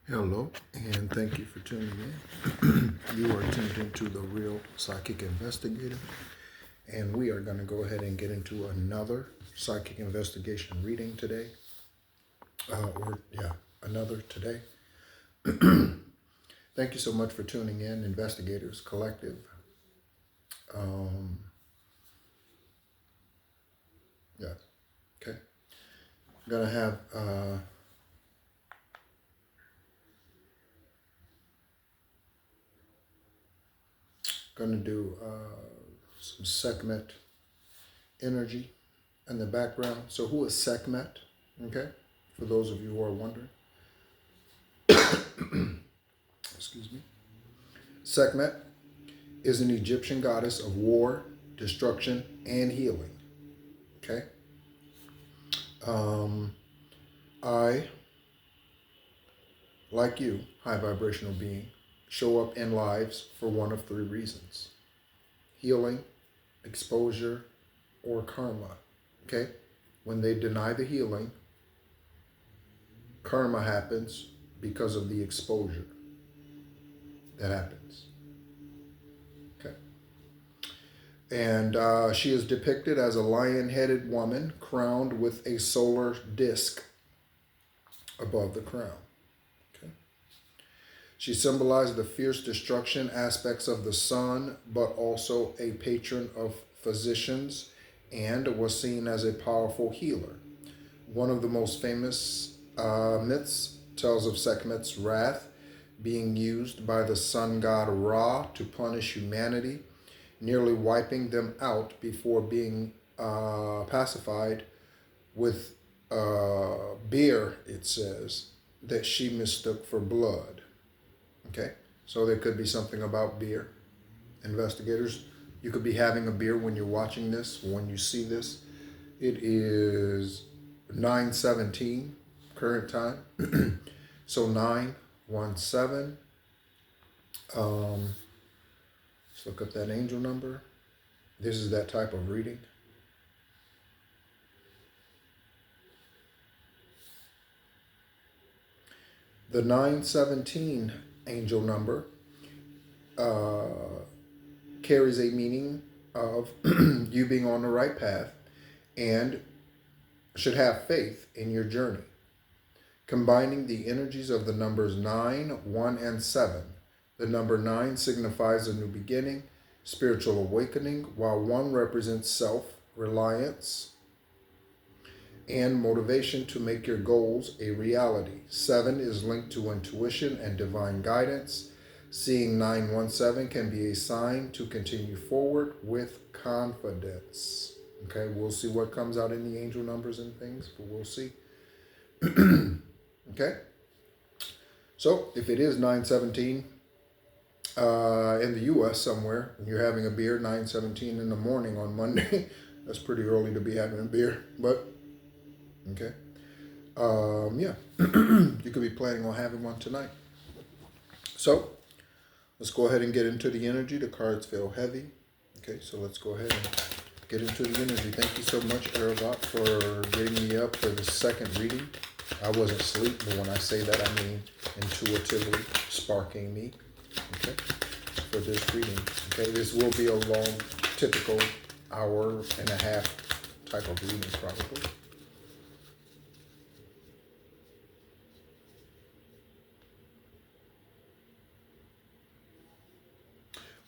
Hello, and thank you for tuning in. You are tuned into the Real Psychic Investigator, and we are going to go ahead and get into another psychic investigation reading today. Another today. Thank you so much for tuning in, Investigators Collective. Um, yeah, okay. I'm going to have going to do some Sekhmet energy in the background. So who is Sekhmet? Okay, for those of you who are wondering. Excuse me. Sekhmet is an Egyptian goddess of war, destruction, and healing. Okay? I, like you, high vibrational being, show up in lives for one of three reasons: healing, exposure, or karma. Okay? When they deny the healing, karma happens because of the exposure that happens. Okay? And she is depicted as a lion-headed woman crowned with a solar disc above the crown. Okay. She symbolized the fierce destruction aspects of the sun, but also a patron of physicians and was seen as a powerful healer. One of the most famous myths tells of Sekhmet's wrath being used by the sun god Ra to punish humanity, nearly wiping them out before being pacified with beer, it says, that she mistook for blood. Okay? So there could be something about beer. Investigators, you could be having a beer when you're watching this, when you see this. It is 9:17 current time. So 917. Let's look up that angel number. This is that type of reading. The 917 angel number carries a meaning of you being on the right path and should have faith in your journey. Combining the energies of the numbers 9, 1, and 7. The number 9 signifies a new beginning, spiritual awakening, while 1 represents self-reliance and motivation to make your goals a reality. 7 is linked to intuition and divine guidance. Seeing 917 can be a sign to continue forward with confidence. Okay, we'll see what comes out in the angel numbers and things, but we'll see. Okay, so if it is 917 in the U.S. somewhere, and you're having a beer 9:17 in the morning on Monday, that's pretty early to be having a beer, but okay. Yeah, you could be planning on having one tonight. So let's go ahead and get into the energy. The cards feel heavy. Okay, so let's go ahead and get into the energy. Thank you so much, Aravat, for getting me up for the second reading. I wasn't asleep, but when I say that, I mean intuitively sparking me. Okay, for this reading. Okay, this will be a long, typical hour and a half type of reading, probably.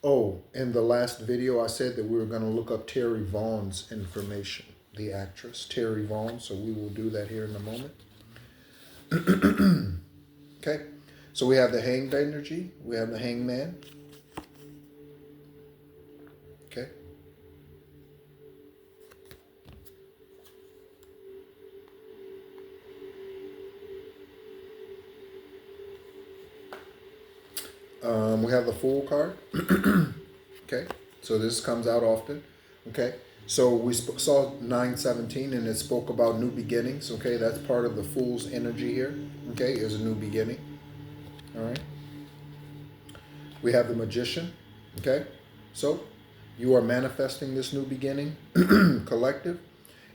Oh, in the last video, I said that we were going to look up Terry Vaughn's information, the actress Terry Vaughn. So we will do that here in a moment. Okay, so we have the hanged energy. We have the hangman. Okay. We have the Fool card. Okay, so this comes out often. Okay, so we saw 917 and it spoke about new beginnings. Okay, that's part of the Fool's energy here. Okay, is a new beginning. All right. We have the Magician. Okay, so you are manifesting this new beginning. Collective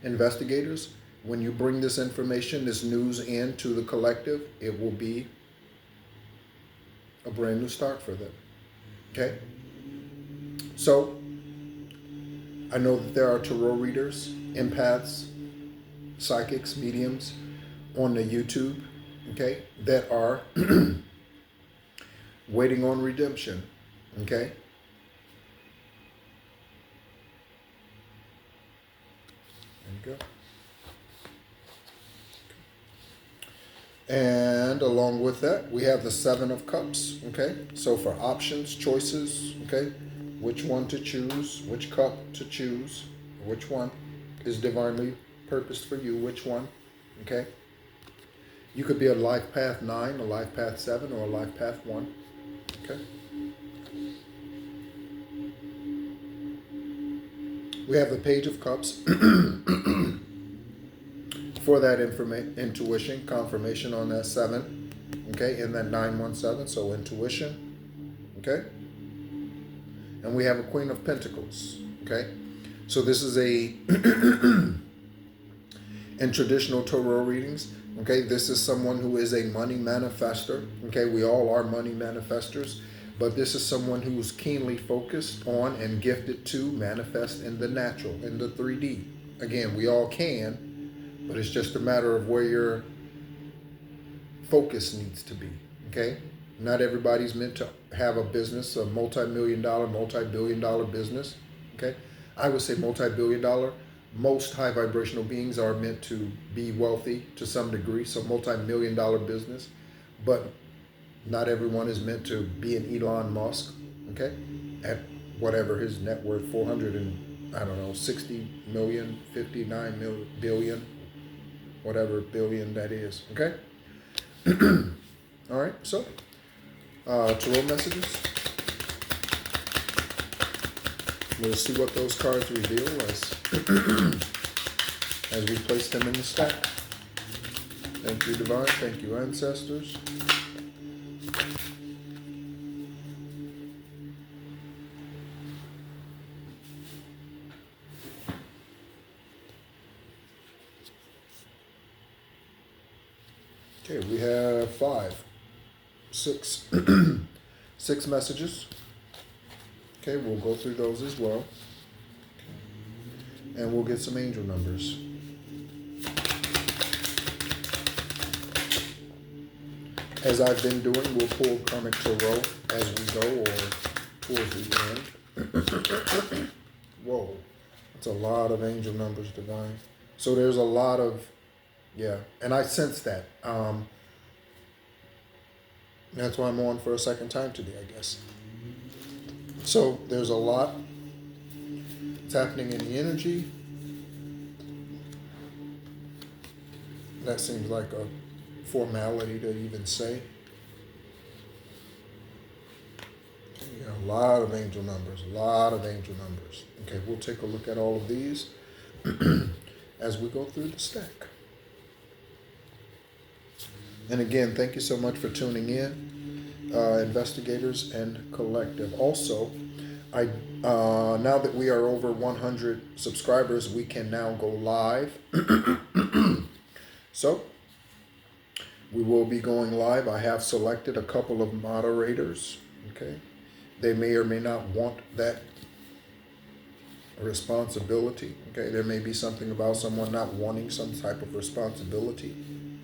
investigators, when you bring this information, this news into the collective, it will be a brand new start for them. Okay? So, I know that there are tarot readers, empaths, psychics, mediums on the YouTube, okay, that are waiting on redemption. Okay? There you go. And along with that, we have the Seven of Cups. Okay? So for options, choices, okay, which one to choose, which cup to choose, which one is divinely purposed for you, which one, okay? You could be a life path 9, a life path 7, or a life path 1, okay? We have the Page of Cups for that intuition, confirmation on that 7, okay, in that 917, so intuition, okay? And we have a Queen of Pentacles, okay? So this is a, in traditional tarot readings, okay, this is someone who is a money manifester, okay? We all are money manifestors, but this is someone who is keenly focused on and gifted to manifest in the natural, in the 3D. Again, we all can, but it's just a matter of where your focus needs to be, okay? Not everybody's meant to have a business, a multi-million dollar, multi-billion dollar business, okay? I would say multi-billion dollar. Most high vibrational beings are meant to be wealthy to some degree, so multi-million dollar business, but not everyone is meant to be an Elon Musk, okay? At whatever his net worth, 400 and, I don't know, 60 million, 59 billion, whatever billion that is, okay? All right, so tarot messages. We'll see what those cards reveal as we place them in the stack. Thank you, Divine. Thank you, Ancestors. Okay, we have 6 6 messages. Okay, we'll go through those as well. And we'll get some angel numbers. As I've been doing, we'll pull Karmic Tarot as we go or towards the end. Whoa, that's a lot of angel numbers, Divine. So there's a lot of, yeah, and I sense that. That's why I'm on for a second time today, I guess. So there's a lot that's happening in the energy. That seems like a formality to even say. Yeah, a lot of angel numbers, a lot of angel numbers. Okay, we'll take a look at all of these as we go through the stack. And again, thank you so much for tuning in, investigators and collective. Also, I now that we are over 100 subscribers, we can now go live. So, we will be going live. I have selected a couple of moderators, okay? They may or may not want that responsibility, okay? There may be something about someone not wanting some type of responsibility,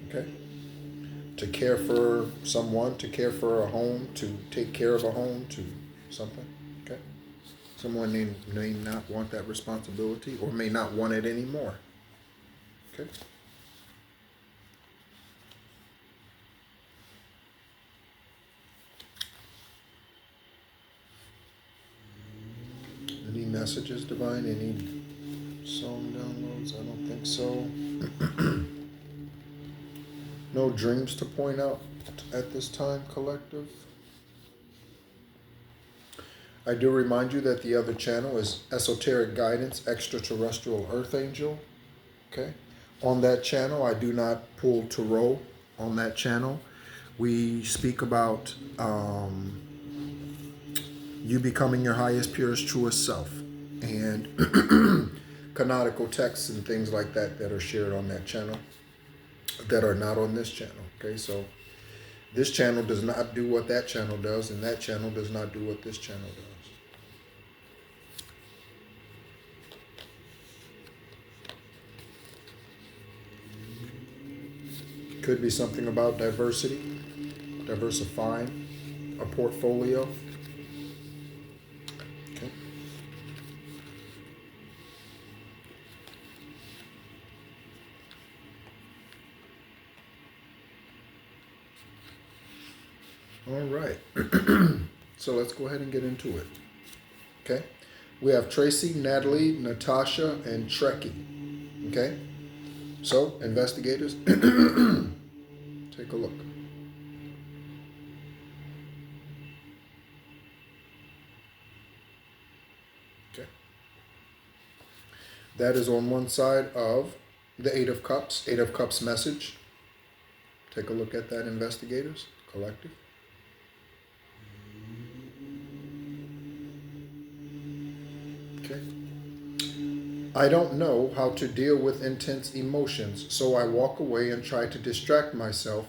okay? To care for someone, to care for a home, to take care of a home, to something, okay? Someone may not want that responsibility or may not want it anymore, okay? Any messages, Divine? Any song downloads? I don't think so. No dreams to point out at this time, collective. I do remind you that the other channel is Esoteric Guidance, Extraterrestrial Earth Angel. Okay. On that channel, I do not pull tarot. On that channel, we speak about you becoming your highest, purest, truest self, and canonical texts and things like that that are shared on that channel that are not on this channel. Okay, so This channel does not do what that channel does, and that channel does not do what this channel does. Could be something about diversity, diversifying a portfolio. Okay. All right. So let's go ahead and get into it. Okay. We have Tracy, Natalie, Natasha, and Trekkie. Okay. So, investigators, take a look. Okay. That is on one side of the Eight of Cups. Eight of Cups message. Take a look at that, investigators, collective. Okay. I don't know how to deal with intense emotions, so I walk away and try to distract myself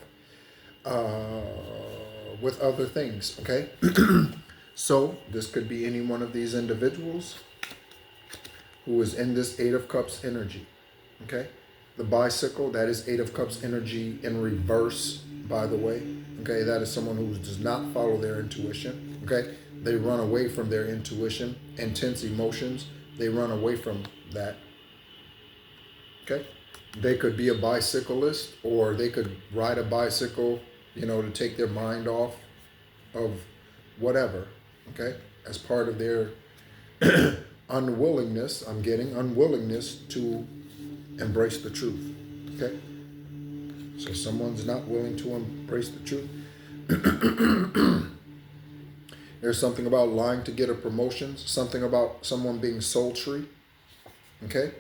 with other things, okay? So this could be any one of these individuals who is in this Eight of Cups energy, okay? The bicycle, that is Eight of Cups energy in reverse, by the way, okay? That is someone who does not follow their intuition, okay? They run away from their intuition, intense emotions, they run away from that, okay? They could be a bicyclist, or they could ride a bicycle, to take their mind off of whatever, okay? As part of their unwillingness to embrace the truth, okay? So someone's not willing to embrace the truth. There's something about lying to get a promotion, something about someone being sultry, okay?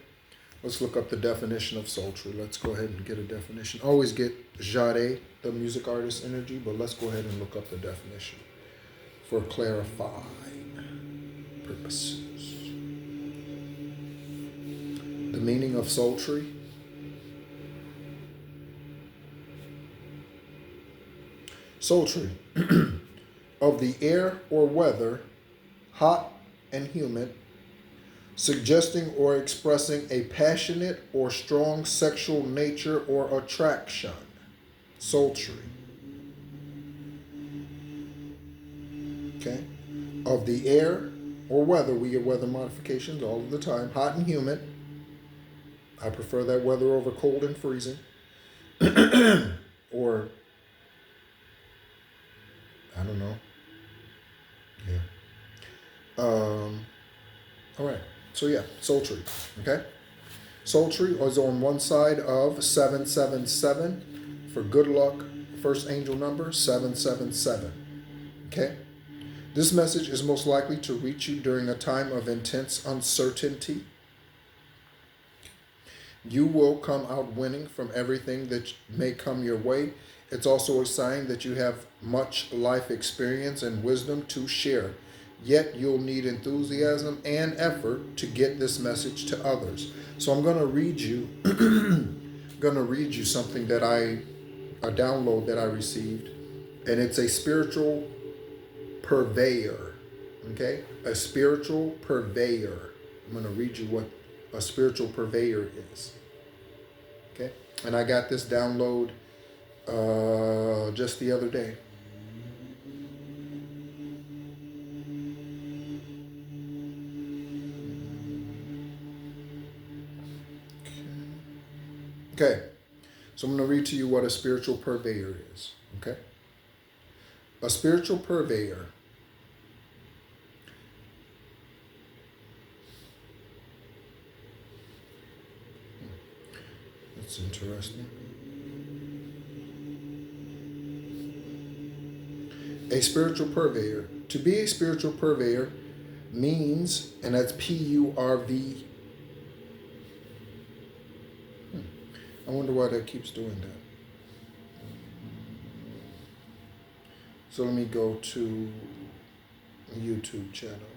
Let's look up the definition of sultry. Let's go ahead and get a definition. Always get Jade, the music artist energy, but let's go ahead and look up the definition for clarifying purposes. The meaning of sultry. Sultry. Of the air or weather, hot and humid, suggesting or expressing a passionate or strong sexual nature or attraction. Sultry. Okay? Of the air or weather, we get weather modifications all of the time. Hot and humid. I prefer that weather over cold and freezing. Or, I don't know. Yeah. All right. So yeah, sultry. Okay? Sultry is on one side of 777 for good luck. First angel number 777. Okay? This message is most likely to reach you during a time of intense uncertainty. You will come out winning from everything that may come your way. It's also a sign that you have much life experience and wisdom to share. Yet you'll need enthusiasm and effort to get this message to others. So I'm going to read you something that a download that I received, and it's a spiritual purveyor. Okay? A spiritual purveyor. I'm going to read you what a spiritual purveyor is. Okay? And I got this download just the other day. Okay, so I'm going to read to you what a spiritual purveyor is. Okay? A spiritual purveyor that's interesting. A spiritual purveyor. To be a spiritual purveyor means, and that's P-U-R-V. I wonder why that keeps doing that. So let me go to a YouTube channel.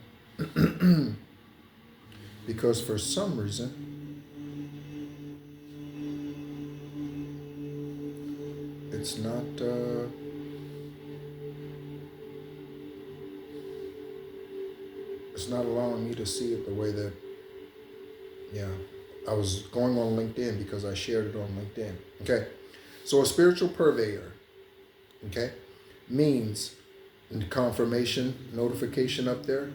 Because for some reason, it's not It's not allowing me to see it the way that, yeah. I was going on LinkedIn because I shared it on LinkedIn. Okay. So a spiritual purveyor, okay, means confirmation notification up there.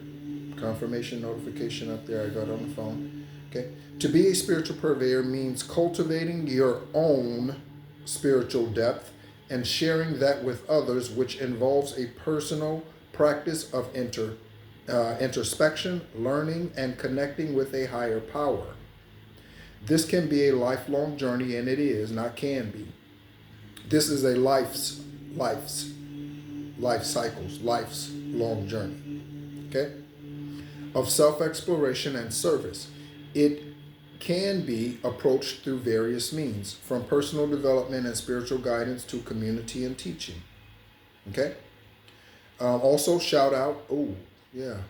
Confirmation notification up there. I got on the phone. Okay. To be a spiritual purveyor means cultivating your own spiritual depth and sharing that with others, which involves a personal practice of introspection, learning, and connecting with a higher power. This can be a lifelong journey, and it is, not can be. This is a life's long journey, okay, of self-exploration and service. It can be approached through various means, from personal development and spiritual guidance to community and teaching, okay. Also, shout out, oh, yeah.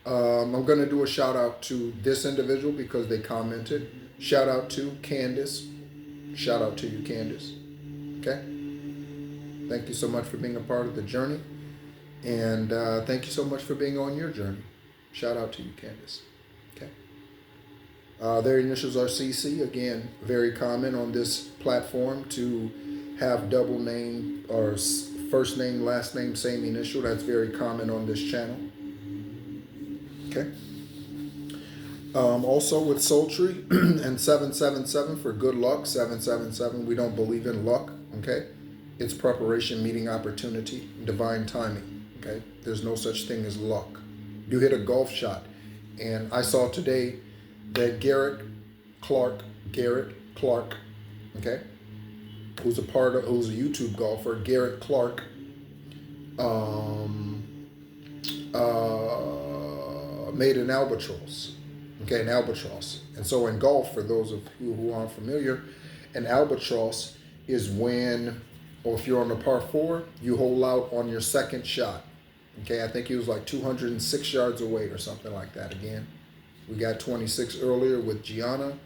I'm going to do a shout out to this individual because they commented. Shout out to Candace. Shout out to you, Candace. Okay. Thank you so much for being a part of the journey. And thank you so much for being on your journey. Shout out to you, Candace. Okay. Their initials are CC. Again, very common on this platform to have double name or first name, last name, same initial. That's very common on this channel. Okay. Also with Sultry and 777 for good luck. 777, we don't believe in luck. Okay. It's preparation, meeting opportunity, divine timing. Okay. There's no such thing as luck. You hit a golf shot. And I saw today that Garrett Clark, okay, who's a YouTube golfer, Garrett Clark, made an albatross. Okay, an albatross. And so in golf, for those of you who aren't familiar, an albatross is when, or if you're on the par 4, you hold out on your second shot. Okay, I think he was like 206 yards away or something like that. Again, we got 26 earlier with Gianna.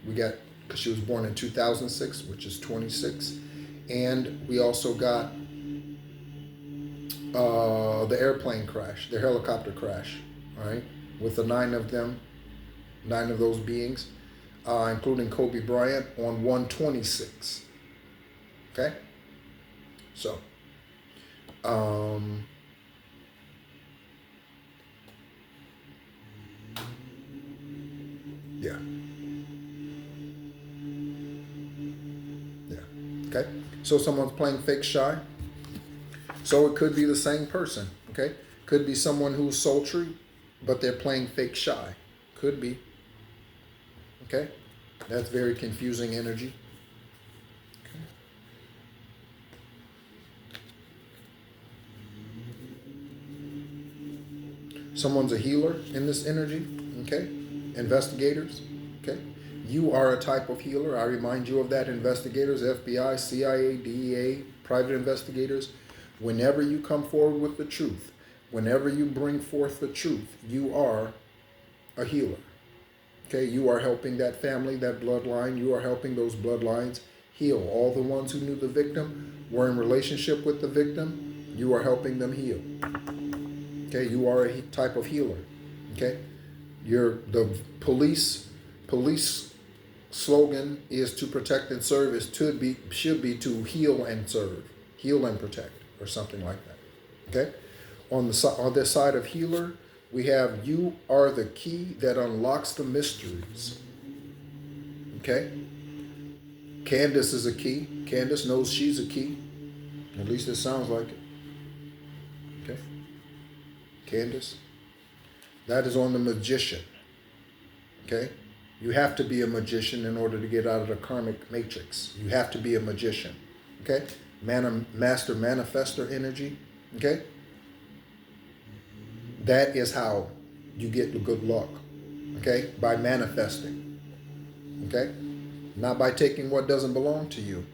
We got, because she was born in 2006, which is 26. And we also got the airplane crash, the helicopter crash, all right, with the 9 of those beings, including Kobe Bryant, on 126. Okay? So, yeah. Yeah. Okay? So someone's playing fake shy. So it could be the same person. Okay? Could be someone who's sultry, but they're playing fake shy. Could be. Okay? That's very confusing energy. Okay. Someone's a healer in this energy. Okay? Investigators. Okay? You are a type of healer. I remind you of that, investigators, FBI, CIA, DEA, private investigators. Whenever you come forward with the truth, whenever you bring forth the truth, you are a healer. Okay, you are helping that family, that bloodline. You are helping those bloodlines heal. All the ones who knew the victim, were in relationship with the victim, you are helping them heal. Okay, you are a type of healer. Okay, the police slogan is to protect and serve. Should be to heal and serve, heal and protect, or something like that. Okay, on this side of healer, we have you are the key that unlocks the mysteries. Okay? Candace is a key. Candace knows she's a key. At least it sounds like it. Okay? Candace. That is on the magician. Okay? You have to be a magician in order to get out of the karmic matrix. You have to be a magician. Okay? Master manifestor energy. Okay? That is how you get the good luck, okay? By manifesting, okay? Not by taking what doesn't belong to you,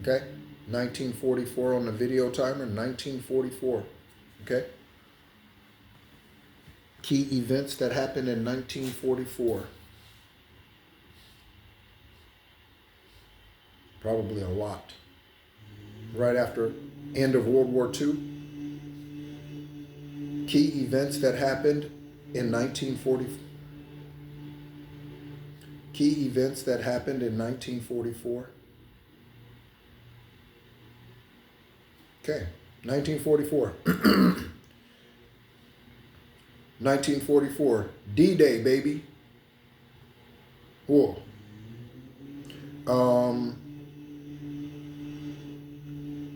okay? 1944 on the video timer, 1944, okay? Key events that happened in 1944. Probably a lot. Right after end of World War II. Key events that happened in 1940. Key events that happened in 1944. Okay, 1944. 1944. D-Day, baby. Whoa.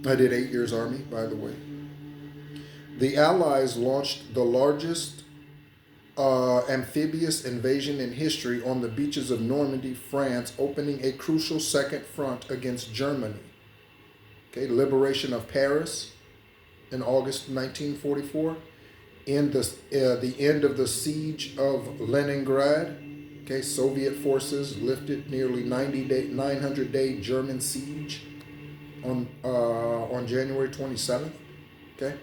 I did 8 years Army, by the way. The Allies launched the largest amphibious invasion in history on the beaches of Normandy, France, opening a crucial second front against Germany. Okay, liberation of Paris in August 1944, the end of the siege of Leningrad. Okay, Soviet forces lifted nearly 900-day German siege on January 27th. Okay,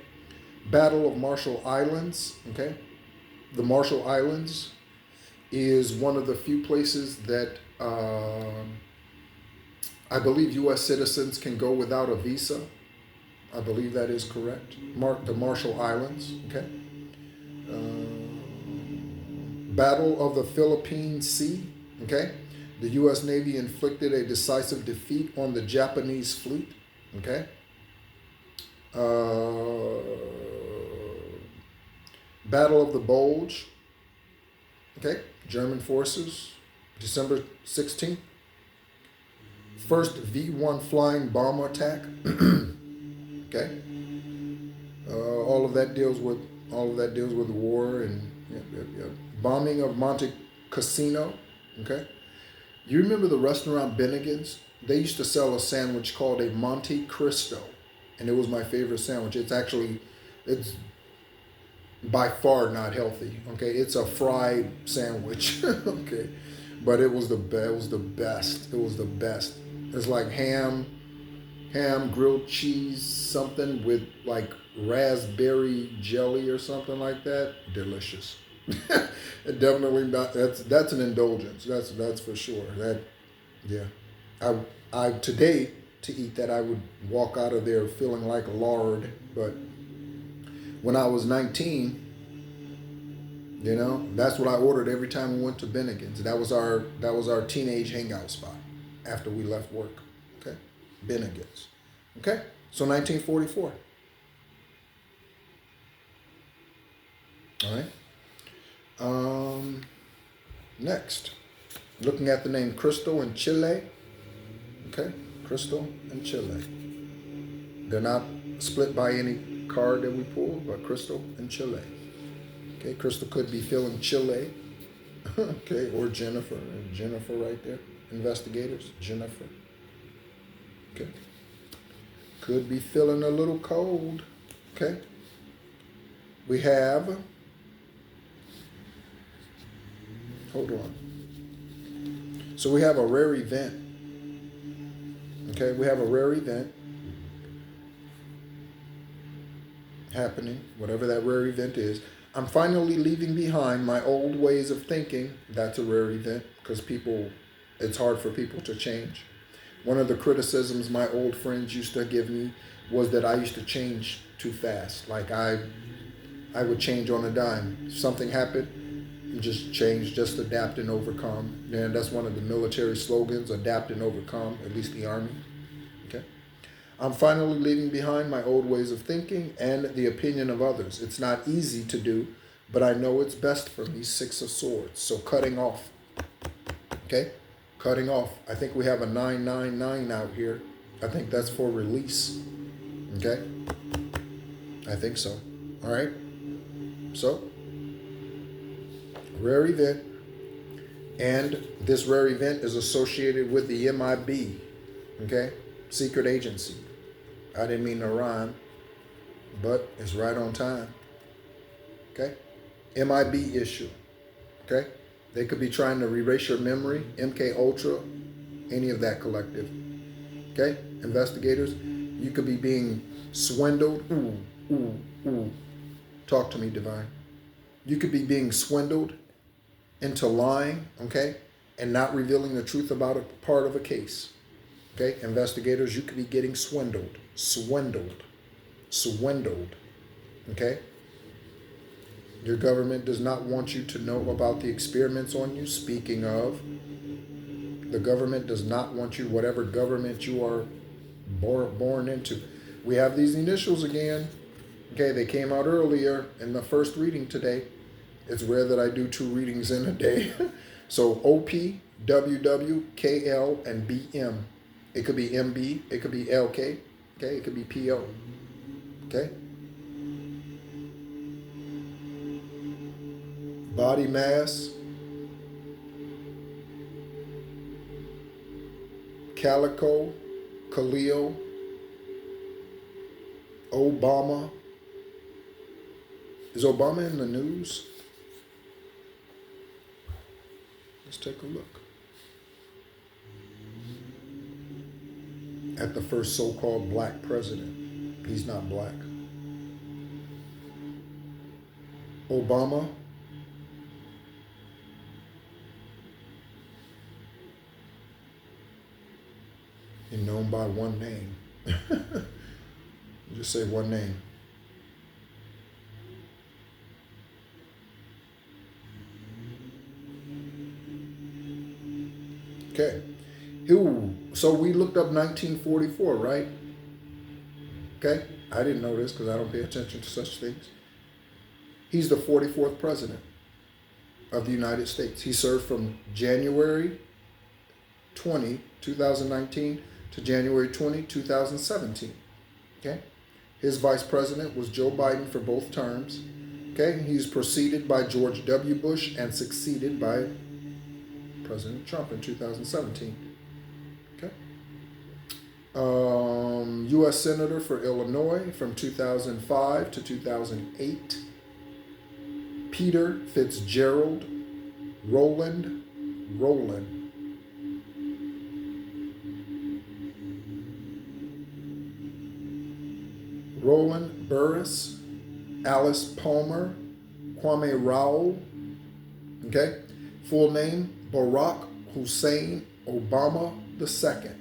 Battle of Marshall Islands. Okay, the Marshall Islands is one of the few places that I believe U.S. citizens can go without a visa. I believe that is correct. The Marshall Islands. Okay. Battle of the Philippine Sea. Okay. The U.S. Navy inflicted a decisive defeat on the Japanese fleet. Okay. Battle of the Bulge. Okay. German forces. December 16th. First V-1 flying bomber attack. Okay. All of that deals with war and bombing of Monte Cassino. Okay. You remember the restaurant Bennigan's? They used to sell a sandwich called a Monte Cristo, and it was my favorite sandwich. It's by far not healthy. Okay, it's a fried sandwich. Okay, but it was the best. It was the best. It's like ham, grilled cheese, something with like raspberry jelly or something like that. Delicious. Definitely not. That's an indulgence. That's for sure. Yeah. I today to eat that I would walk out of there feeling like lard. But when I was 19, that's what I ordered every time we went to Bennigan's. That was our teenage hangout spot after we left work. Okay, Bennigan's. Okay, so 1944. All right. Next, looking at the name Crystal in Chile. Okay, Crystal and Chile. They're not split by any card that we pulled, but Crystal and Chile. Okay, Crystal could be feeling Chile. Okay, or Jennifer. Jennifer right there. Investigators, Jennifer. Okay. Could be feeling a little cold. Okay. We have, hold on. So we have a rare event. Okay, we have a rare event happening, whatever that rare event is. I'm finally leaving behind my old ways of thinking. That's a rare event because it's hard for people to change. One of the criticisms my old friends used to give me was that I used to change too fast. Like I would change on a dime. If something happened, just change, just adapt and overcome. And that's one of the military slogans, adapt and overcome, at least the Army. Okay. I'm finally leaving behind my old ways of thinking and the opinion of others. It's not easy to do, but I know it's best for me. 6 of Swords. So cutting off. Okay? Cutting off. I think we have a 999 out here. I think that's for release. Okay? I think so. All right? So, rare event. And this rare event is associated with the M.I.B. Okay? Secret agency. I didn't mean to rhyme, but it's right on time. Okay? M.I.B. issue. Okay? They could be trying to erase your memory, MK Ultra, any of that collective. Okay? Investigators, you could be being swindled. Ooh. Talk to me, Divine. You could be being swindled into lying, okay, and not revealing the truth about a part of a case. Okay, investigators, you could be getting swindled. Okay? Your government does not want you to know about the experiments on you. Speaking of, the government does not want you, whatever government you are born into. We have these initials again. Okay, they came out earlier in the first reading today. It's rare that I do 2 readings in a day. So OP, WW, KL, and BM. It could be MB, it could be LK, okay, it could be PO. Okay? Body mass, Calico, Khalil, Obama. Is Obama in the news? Let's take a look. At the first so-called black president. He's not black. Obama. He's known by one name. Just say one name. Okay. Ooh, so we looked up 1944, right? Okay. I didn't know this because I don't pay attention to such things. He's the 44th president of the United States. He served from January 20, 2019 to January 20, 2017. Okay. His vice president was Joe Biden for both terms. Okay. He's preceded by George W. Bush and succeeded by President Trump in 2017. Okay. U.S. Senator for Illinois from 2005 to 2008. Peter Fitzgerald Roland Burris, Alice Palmer, Kwame Raoul. Okay. Full name, Barack Hussein Obama II.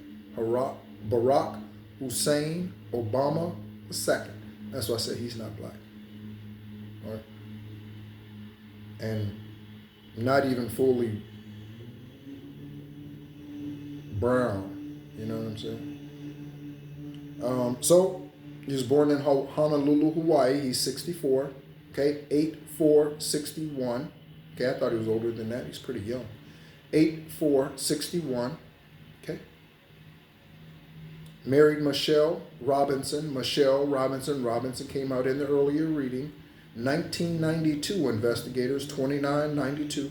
Barack Hussein Obama II. That's why I say he's not black. All right. And not even fully brown. You know what I'm saying? So he was born in Honolulu, Hawaii. He's 64. Okay, 8/4/61. Okay, I thought he was older than that. He's pretty young. 8/4/61. Okay. Married Michelle Robinson. Robinson came out in the earlier reading. 1992 investigators, 2992.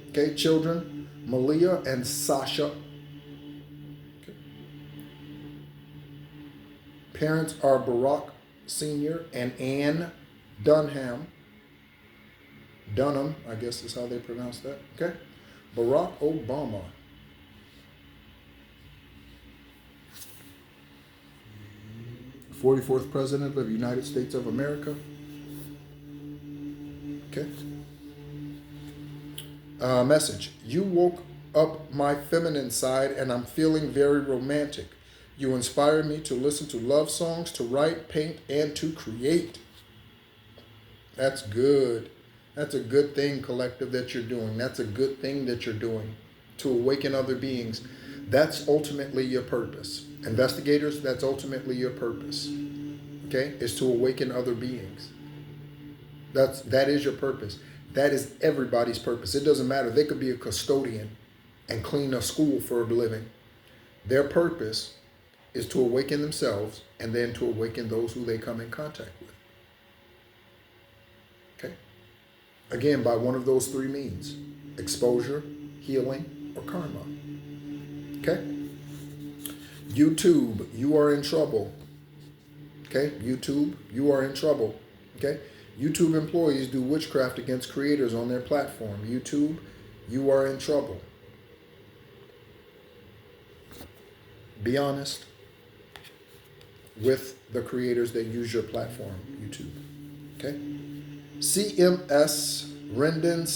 Okay, children, Malia and Sasha. Okay. Parents are Barack Sr. and Ann Dunham. Dunham, I guess is how they pronounce that. Okay. Barack Obama. – 44th President of the United States of America. Okay. Message. You woke up my feminine side and I'm feeling very romantic. You inspire me to listen to love songs, to write, paint, and to create. That's good. That's a good thing, collective, that you're doing. That's a good thing that you're doing to awaken other beings. That's ultimately your purpose. Investigators, that's ultimately your purpose. Okay? Is to awaken other beings. That is your purpose. That is everybody's purpose. It doesn't matter. They could be a custodian and clean a school for a living. Their purpose is to awaken themselves and then to awaken those who they come in contact with. Okay? Again, by one of those 3 means. Exposure, healing, or karma. Okay? YouTube, you are in trouble. Okay? YouTube, you are in trouble. Okay? YouTube employees do witchcraft against creators on their platform. YouTube, you are in trouble. Be honest with the creators that use your platform, YouTube. Okay? CMS, Rendon,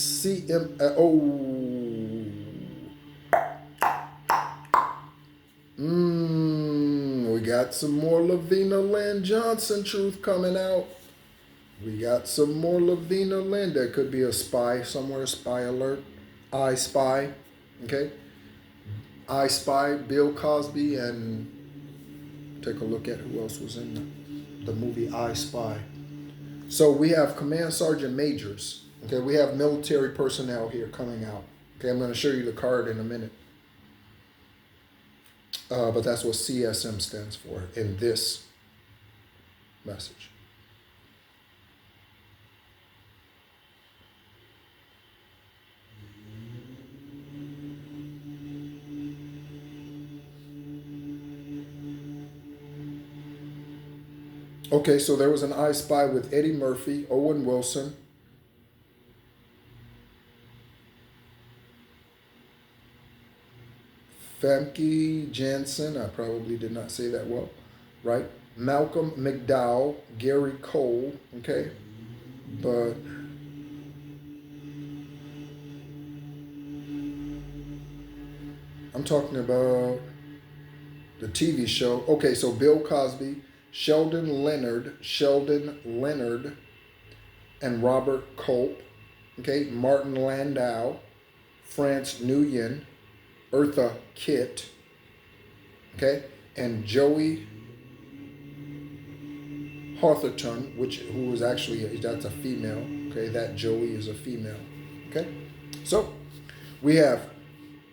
we got some more Lavina Lynn Johnson truth coming out. We got some more Lavina Lynn. There could be a spy somewhere, spy alert. I Spy. Okay? I Spy, Bill Cosby, and take a look at who else was in the movie I Spy. So we have command sergeant majors. Okay, we have military personnel here coming out. Okay, I'm going to show you the card in a minute. But that's what CSM stands for in this message. Okay, so there was an I Spy with Eddie Murphy, Owen Wilson, Famke Janssen, I probably did not say that well, right? Malcolm McDowell, Gary Cole, okay? But I'm talking about the TV show. Okay, so Bill Cosby, Sheldon Leonard, and Robert Culp, okay? Martin Landau, France Nguyen, Eartha Kitt, okay? And Joey Hawthorne, who is actually, that's a female, okay? That Joey is a female, okay? So we have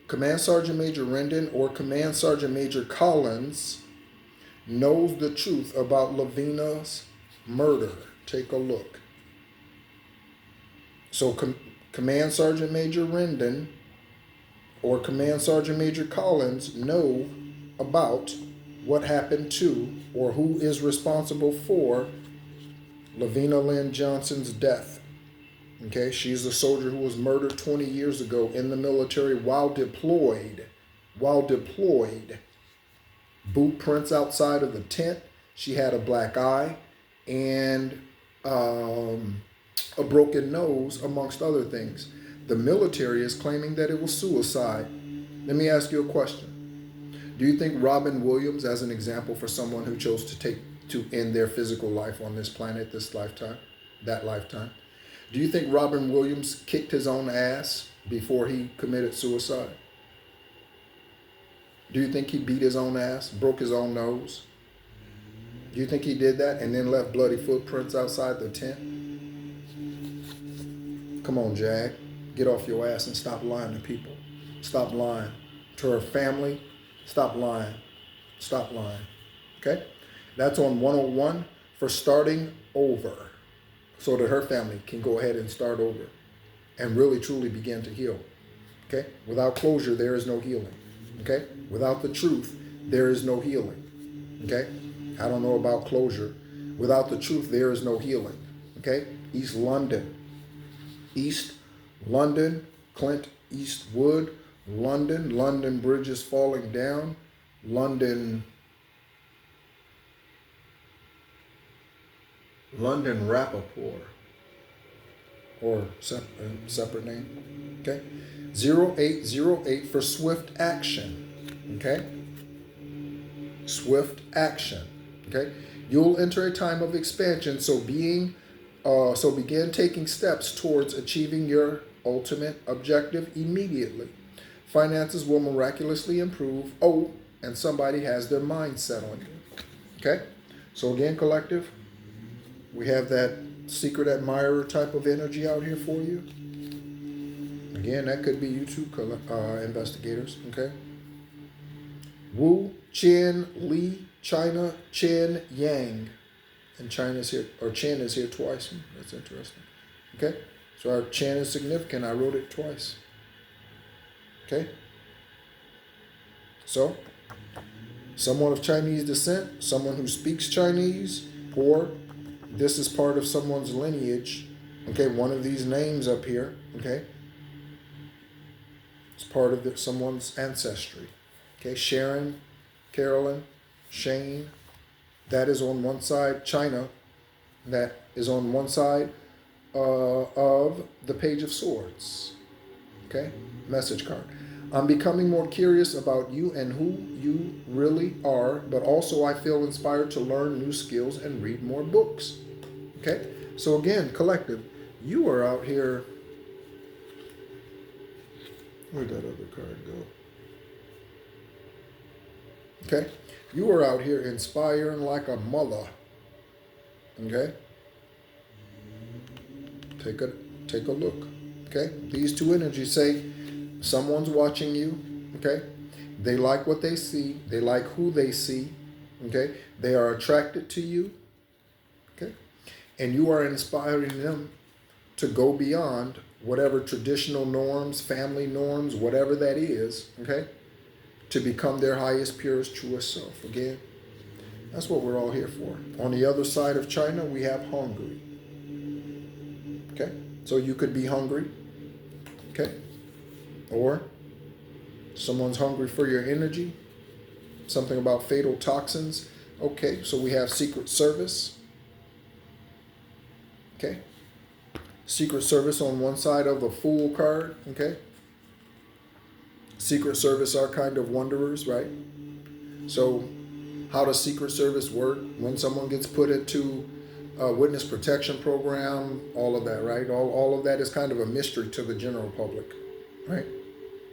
Command Sergeant Major Rendon or Command Sergeant Major Collins knows the truth about Lavina's murder. Take a look. So Command Sergeant Major Rendon or Command Sergeant Major Collins know about what happened to or who is responsible for Lavina Lynn Johnson's death. Okay, she's a soldier who was murdered 20 years ago in the military while deployed. Boot prints outside of the tent. She had a black eye and a broken nose, amongst other things. The military is claiming that it was suicide. Let me ask you a question. Do you think Robin Williams, as an example for someone who chose to end their physical life on this planet, this lifetime, that lifetime, do you think Robin Williams kicked his own ass before he committed suicide? Do you think he beat his own ass, broke his own nose? Do you think he did that and then left bloody footprints outside the tent? Come on, Jag. Get off your ass and stop lying to people. Stop lying. To her family, stop lying. Stop lying. Okay? That's on 101 for starting over, so that her family can go ahead and start over and really truly begin to heal. Okay? Without closure, there is no healing. Okay? Without the truth, there is no healing. Okay? I don't know about closure. Without the truth, there is no healing. Okay? East London, Clint Eastwood, London bridges falling down, London Rappaport, or separate name, okay? 0808 for swift action, okay? Swift action, okay? You'll enter a time of expansion, so begin taking steps towards achieving your ultimate objective immediately. Finances will miraculously improve. Oh, and somebody has their mind set on you. Okay? So again, collective, we have that secret admirer type of energy out here for you. Again, that could be you too, investigators. Okay? Wu, Chen, Li, China, Chen, Yang. And China's here, or Chen is here twice. That's interesting. Okay? So our Chen is significant. I wrote it twice. Okay? So, someone of Chinese descent, someone who speaks Chinese, or this is part of someone's lineage. Okay, one of these names up here, okay, it's part of someone's ancestry. Okay, Sharon, Carolyn, Shane, that is on one side. China, that is on one side of the Page of Swords. Okay, message card. I'm becoming more curious about you and who you really are, but also I feel inspired to learn new skills and read more books. Okay? So again, collective, you are out here. Where'd that other card go? Okay? You are out here inspiring like a mother. Okay? Take a take a look. Okay? These two energies say someone's watching you. Okay? They like what they see. They like who they see. Okay? They are attracted to you. Okay? And you are inspiring them to go beyond whatever traditional norms, family norms, whatever that is, okay? To become their highest, purest, truest self. Again, that's what we're all here for. On the other side of China, we have Hungary. Okay? So you could be hungry, okay? Or someone's hungry for your energy, something about fatal toxins. Okay, so we have Secret Service. Okay? Secret Service on one side of the Fool card, okay? Secret Service are kind of wanderers, right? So how does Secret Service work? When someone gets put into a witness protection program, all of that, right? All of that is kind of a mystery to the general public, right?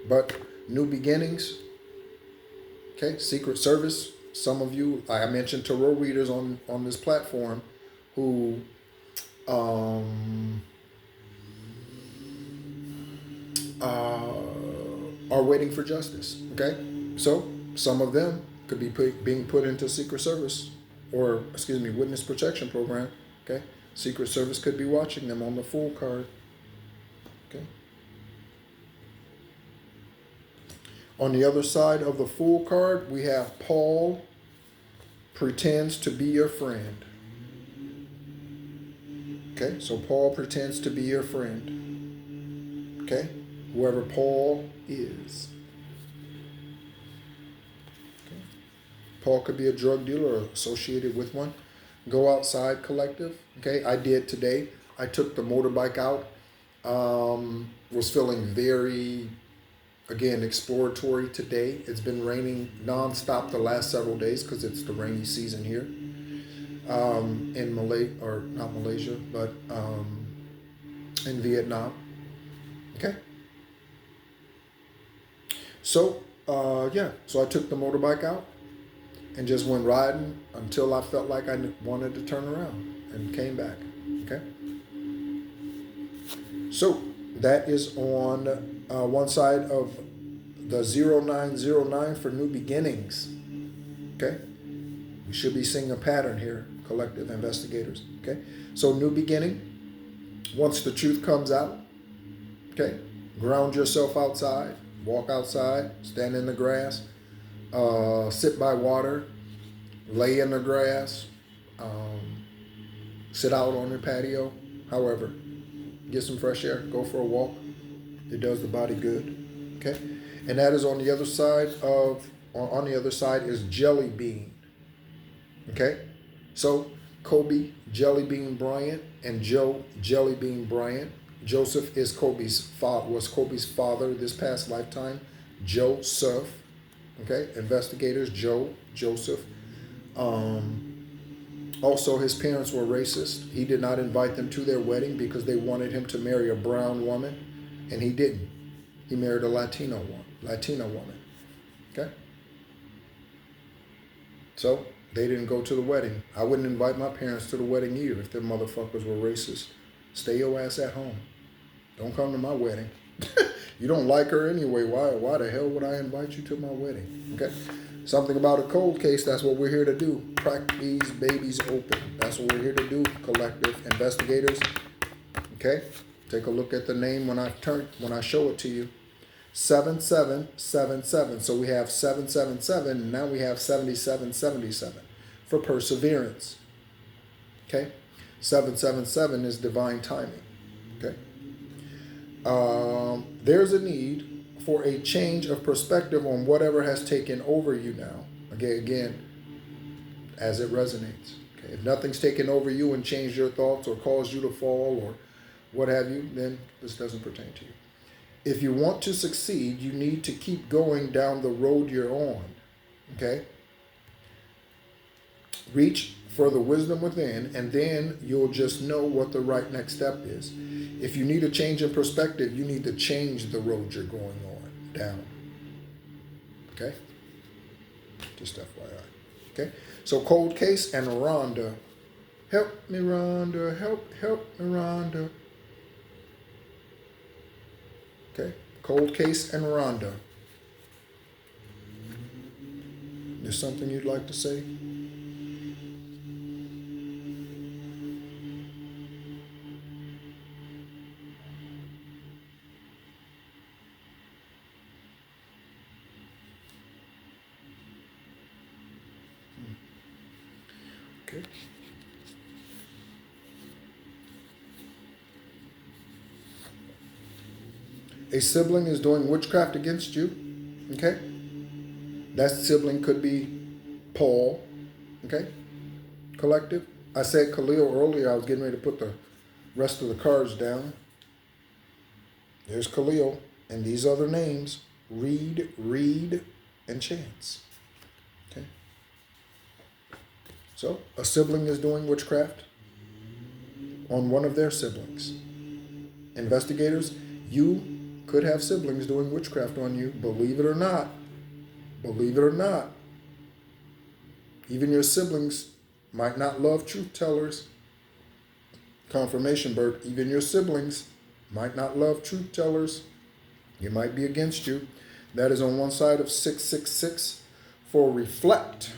But new beginnings, okay? Secret Service, some of you, I mentioned tarot readers on this platform who are waiting for justice, okay? So some of them could be being put into Secret Service or, excuse me, witness protection program, okay? Secret Service could be watching them on the Fool card, okay? On the other side of the Fool card, we have Paul pretends to be your friend. Okay, so Paul pretends to be your friend. Okay, whoever Paul is. Okay. Paul could be a drug dealer or associated with one. Go outside collective. Okay, I did today. I took the motorbike out. Was feeling very, again, exploratory today. It's been raining nonstop the last several days because it's the rainy season here. In not Malaysia, but in Vietnam. Okay. So, so I took the motorbike out and just went riding until I felt like I wanted to turn around and came back. Okay. So that is on one side of the 0909 for new beginnings. Okay. We should be seeing a pattern here, collective investigators. Okay. So new beginning. Once the truth comes out, okay, ground yourself outside, walk outside, stand in the grass, sit by water, lay in the grass, sit out on your patio, however, get some fresh air, go for a walk. It does the body good, okay? And that is on the other side is Jelly Bean, okay? So Kobe Jelly Bean Bryant and Joe Jelly Bean Bryant. Joseph was Kobe's father this past lifetime. Joseph, okay? Investigators, Joseph. Also, his parents were racist. He did not invite them to their wedding because they wanted him to marry a brown woman, and he didn't. He married a Latina woman, okay? So they didn't go to the wedding. I wouldn't invite my parents to the wedding either if them motherfuckers were racist. Stay your ass at home. Don't come to my wedding. You don't like her anyway. Why the hell would I invite you to my wedding? Okay? Something about a cold case, that's what we're here to do. Crack these babies open. That's what we're here to do, collective investigators. Okay? Take a look at the name when I show it to you. 7777. So we have 777, and now we have 7777 for perseverance. Okay? 777 is divine timing. Okay? There's a need for a change of perspective on whatever has taken over you now. Again, as it resonates. Okay? If nothing's taken over you and changed your thoughts or caused you to fall or what have you, then this doesn't pertain to you. If you want to succeed, you need to keep going down the road you're on. Okay? Reach for the wisdom within, and then you'll just know what the right next step is. If you need a change in perspective, you need to change the road you're going on down. Okay? Just FYI. Okay? So cold case and Rhonda. Help me, Rhonda. Help me, Rhonda. Okay? Cold case and Rhonda. There's something you'd like to say? Okay. A sibling is doing witchcraft against you. Okay? That sibling could be Paul. Okay? Collective. I said Khalil earlier. I was getting ready to put the rest of the cards down. There's Khalil. And these other names. Reed, and Chance. Okay? So, a sibling is doing witchcraft on one of their siblings. Investigators, you could have siblings doing witchcraft on you. Believe it or not. Believe it or not. Even your siblings might not love truth tellers. Confirmation, Bert. Even your siblings might not love truth tellers. It might be against you. That is on one side of 666 for reflect.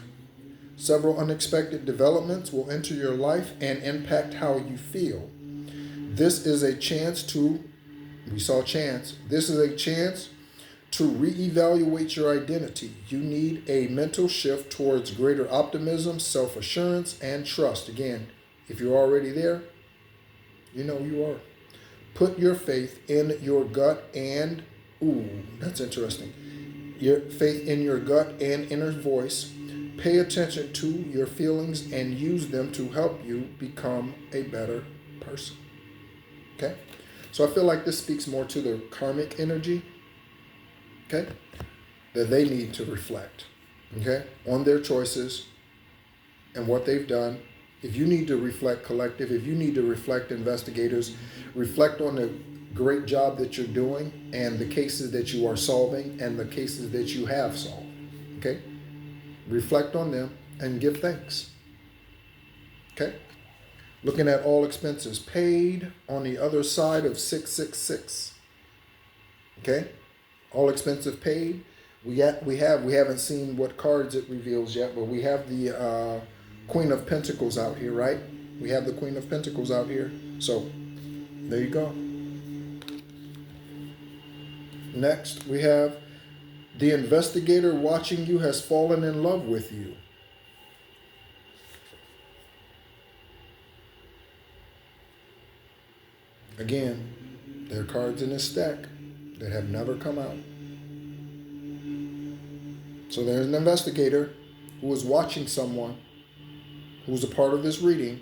Several unexpected developments will enter your life and impact how you feel. This is a chance to, we saw chance, this is a chance to reevaluate your identity. You need a mental shift towards greater optimism, self-assurance, and trust. Again, if you're already there, you know you are. Put your faith in your gut and, that's interesting. Your faith in your gut and inner voice. Pay attention to your feelings and use them to help you become a better person. Okay? So I feel like this speaks more to the karmic energy. Okay? That they need to reflect. Okay? On their choices and what they've done. If you need to reflect, collective, if you need to reflect, investigators, reflect on the great job that you're doing and the cases that you are solving and the cases that you have solved. Okay? Reflect on them and give thanks. Okay? Looking at all expenses paid on the other side of 666. Okay? All expenses paid. We haven't seen what cards it reveals yet, but we have the Queen of Pentacles out here, right? We have the Queen of Pentacles out here. So, there you go. Next, we have the investigator watching you has fallen in love with you. Again, there are cards in this stack that have never come out. So there's an investigator who is watching someone who's a part of this reading,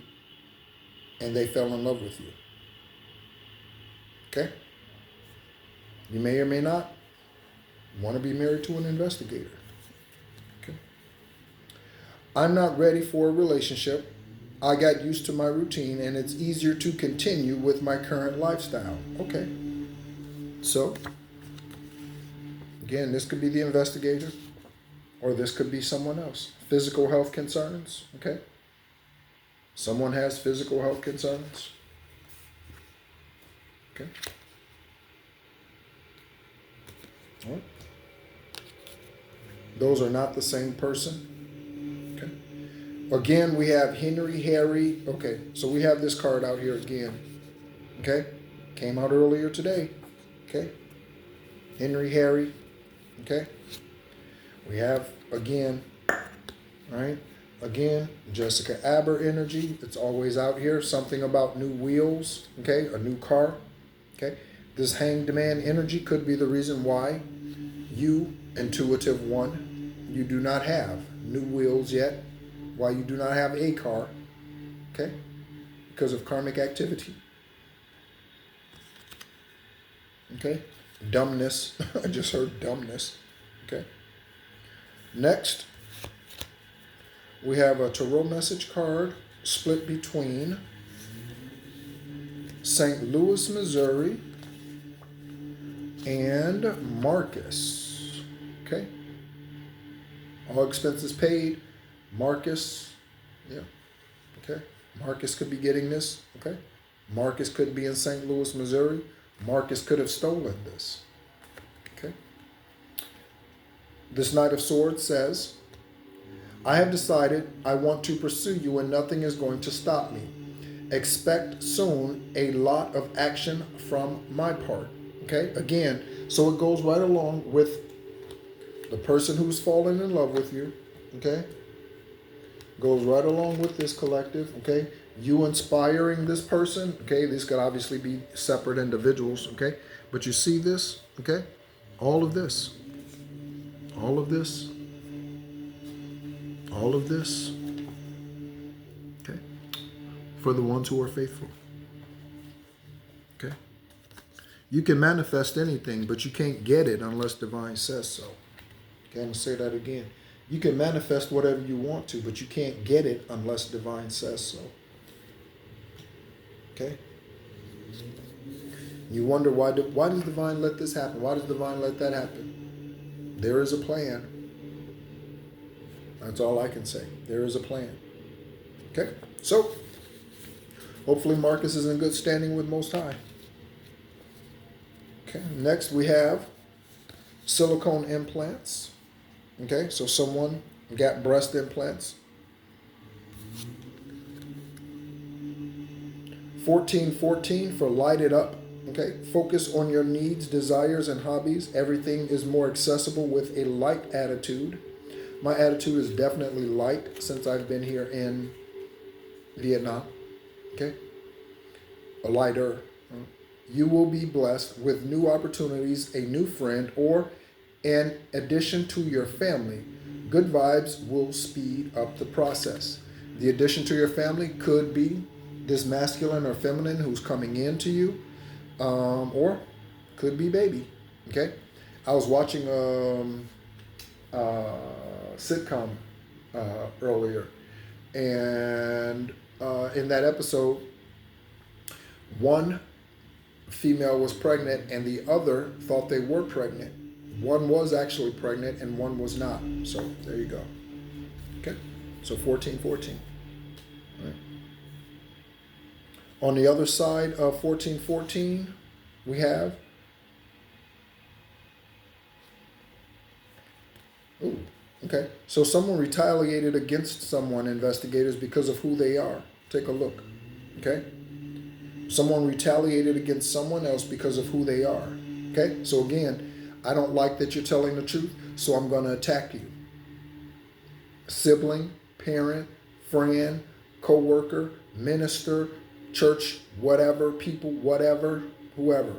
and they fell in love with you. Okay? You may or may not want to be married to an investigator. Okay? I'm not ready for a relationship. I got used to my routine, and it's easier to continue with my current lifestyle. Okay. So, again, this could be the investigator, or this could be someone else. Physical health concerns. Okay. Someone has physical health concerns. Okay. All right. Those are not the same person. Okay. Again, we have Henry, Harry. Okay, so we have this card out here again. Okay. Came out earlier today. Okay. Henry, Harry. Okay. We have, again, all right. Again, Jessica Aber energy. It's always out here. Something about new wheels. Okay. A new car. Okay. This hanged man energy could be the reason why you, intuitive one, you do not have new wheels yet. Why you do not have a car. Okay. Because of karmic activity. Okay. Dumbness. I just heard dumbness. Okay. Next, We have a tarot message card split between St. Louis, Missouri, and Marcus. Okay. All expenses paid. Marcus, yeah, okay. Marcus could be getting this, okay. Marcus could be in St. Louis, Missouri. Marcus could have stolen this, okay. This Knight of Swords says, I have decided I want to pursue you and nothing is going to stop me. Expect soon a lot of action from my part, okay. Again, so it goes right along with the person who's fallen in love with you, okay. Goes right along with this collective, okay? You inspiring this person, okay? These could obviously be separate individuals, okay? But you see this, okay? All of this, all of this, all of this, okay? For the ones who are faithful, okay? You can manifest anything, but you can't get it unless divine says so. Okay, I'm gonna say that again. You can manifest whatever you want to, but you can't get it unless divine says so. Okay? You wonder why does divine let this happen? Why does divine let that happen? There is a plan. That's all I can say. There is a plan. Okay? So, hopefully Marcus is in good standing with Most High. Okay, next we have silicone implants. Okay, so someone got breast implants. 1414 for light it up. Okay, focus on your needs, desires, and hobbies. Everything is more accessible with a light attitude. My attitude is definitely light since I've been here in Vietnam. Okay, a lighter. You will be blessed with new opportunities, a new friend, or an addition to your family. Good vibes will speed up the process. The addition to your family could be this masculine or feminine who's coming into you, or could be baby. Okay, I was watching sitcom earlier, and in that episode, one female was pregnant and the other thought they were pregnant. One was actually pregnant and one was not. So there you go. Okay, so 1414. All right. On the other side of 1414, we have, ooh, okay. So someone retaliated against someone, investigators, because of who they are. Take a look. Okay. Someone retaliated against someone else because of who they are. Okay. So again, I don't like that you're telling the truth, so I'm going to attack you. Sibling, parent, friend, co-worker, minister, church, whatever, people, whatever, whoever,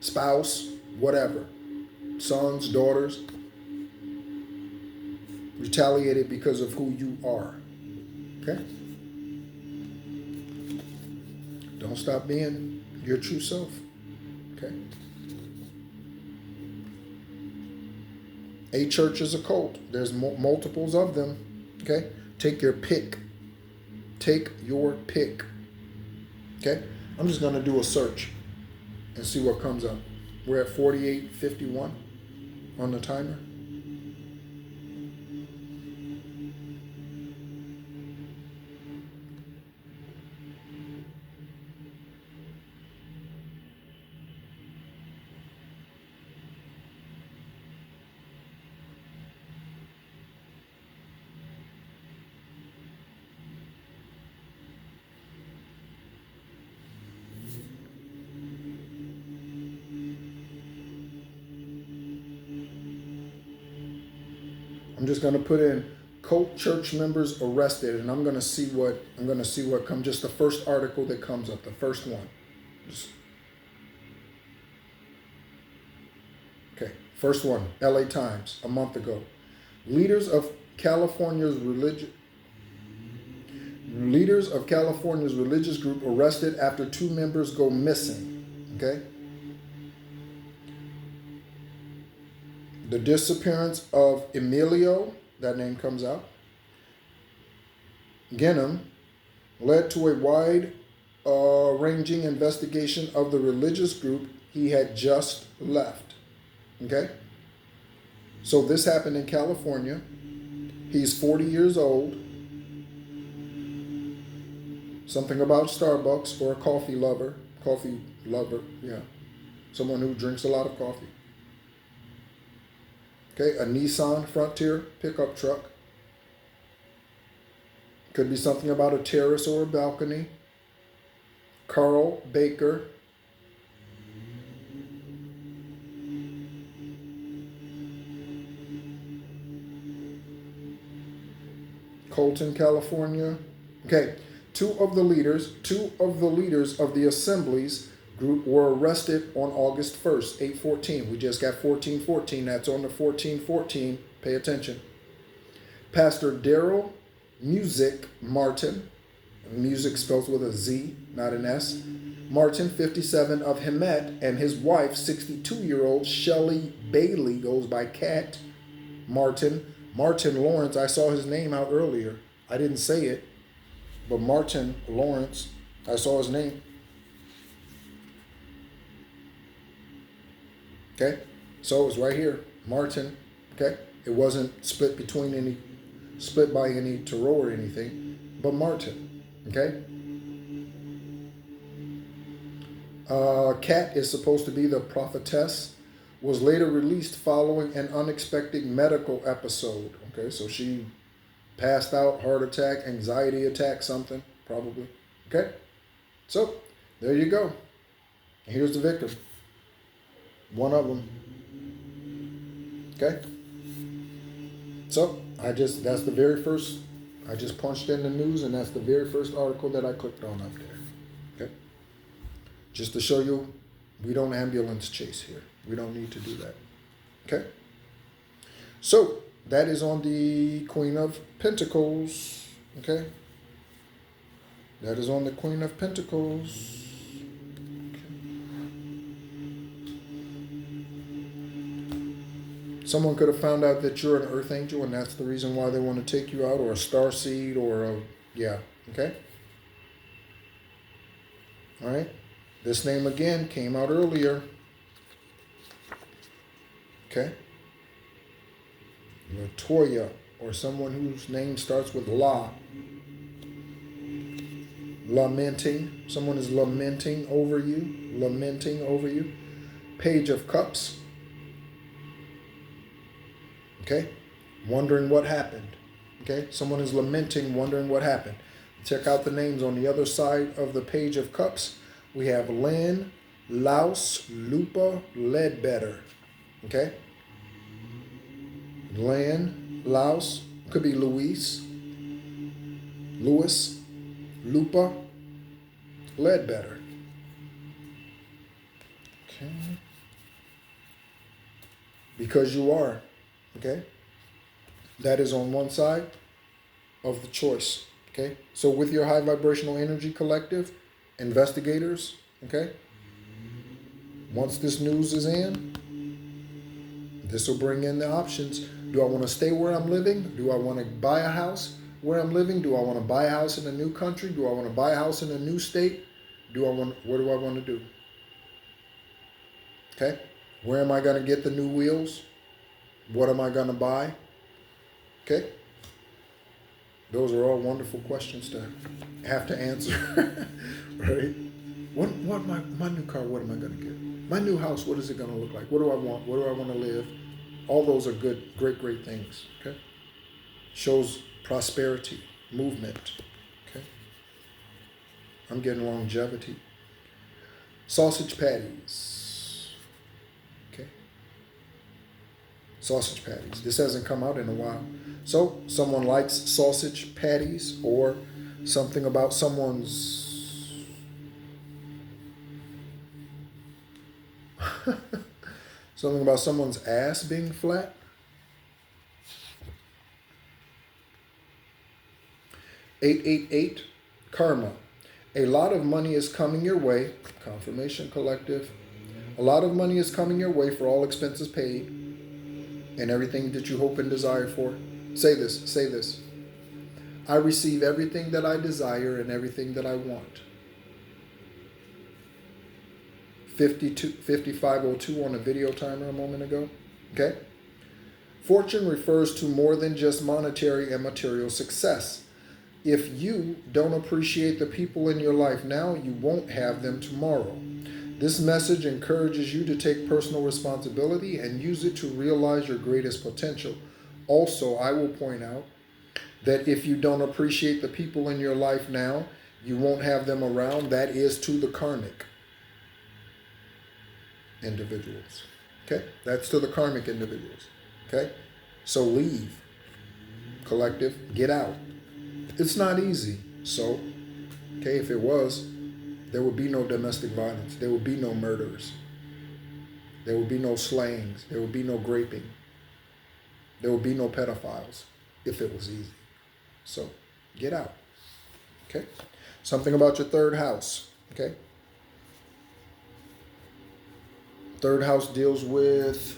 spouse, whatever, sons, daughters, retaliated because of who you are. Okay? Don't stop being your true self. Okay? A church is a cult. There's multiples of them. Okay? Take your pick. Take your pick. Okay? I'm just going to do a search and see what comes up. We're at 48:51 on the timer. I'm just going to put in cult church members arrested, and I'm going to see what comes. Just the first article that comes up, the first one. Okay, first one, LA Times, a month ago. Leaders of California's religious group arrested after 2 members go missing. Okay. The disappearance of Emilio, that name comes out. Ginham led to a wide ranging investigation of the religious group he had just left. Okay? So this happened in California. He's 40 years old. Something about Starbucks or a coffee lover. Coffee lover, yeah. Someone who drinks a lot of coffee. Okay, a Nissan Frontier pickup truck. Could be something about a terrace or a balcony. Carl Baker. Colton, California. Okay, two of the leaders of the assemblies group were arrested on August 1st, 8/14. We just got 14/14. That's on the 14/14. Pay attention. Pastor Daryl Music Martin. Music spells with a Z, not an S. Martin, 57, of Hemet, and his wife, 62-year-old Shelley Bailey, goes by Kat Martin. Martin Lawrence, I saw his name out earlier. I didn't say it, but Martin Lawrence, I saw his name. Okay, so it's right here, Martin. Okay, it wasn't split by any tarot or anything, but Martin. Okay. Kat is supposed to be the prophetess. Was later released following an unexpected medical episode. Okay, so she passed out, heart attack, anxiety attack, something probably. Okay, so there you go. Here's the victim. One of them. Okay. So that's the very first, I just punched in the news and that's the very first article that I clicked on up there. Okay. Just to show you, we don't ambulance chase here. We don't need to do that. Okay. So that is on the Queen of Pentacles. Okay. That is on the Queen of Pentacles. Someone could have found out that you're an earth angel and that's the reason why they want to take you out, or a star seed, or a, yeah, okay? All right. This name again came out earlier. Okay. Latoya, or someone whose name starts with La. Lamenting. Someone is lamenting over you. Lamenting over you. Page of Cups. Okay, wondering what happened. Okay, someone is lamenting, wondering what happened. Check out the names on the other side of the Page of Cups. We have Lynn, Laus, Lupa, Ledbetter. Okay, Lynn, Laus, could be Louis, Lupa, Ledbetter. Okay, because you are. Okay, that is on one side of the choice. Okay, so with your high vibrational energy collective, investigators, okay, once this news is in, this will bring in the options. Do I want to stay where I'm living? Do I want to buy a house where I'm living? Do I want to buy a house in a new country? Do I want to buy a house in a new state? What do I want to do? Okay, where am I going to get the new wheels? What am I going to buy? Okay. Those are all wonderful questions to have to answer. Right? What my new car, what am I going to get? My new house, what is it going to look like? What do I want? Where do I want to live? All those are good, great things. Okay. Shows prosperity, movement. Okay. I'm getting longevity. Sausage patties. Sausage patties. This hasn't come out in a while. So someone likes sausage patties, or something about someone's something about someone's ass being flat. 888 Karma. A lot of money is coming your way. Confirmation Collective. A lot of money is coming your way for all expenses paid and everything that you hope and desire for. Say this. I receive everything that I desire and everything that I want. 5502 on the video timer a moment ago. Okay? Fortune refers to more than just monetary and material success. If you don't appreciate the people in your life now, you won't have them tomorrow. This message encourages you to take personal responsibility and use it to realize your greatest potential. Also, I will point out that if you don't appreciate the people in your life now, you won't have them around. That is to the karmic individuals. Okay? That's to the karmic individuals. Okay? So leave, collective, get out. It's not easy. So, okay, if it was, there would be no domestic violence. There would be no murders. There would be no slayings. There would be no raping. There would be no pedophiles if it was easy. So, get out. Okay? Something about your third house. Okay? Third house deals with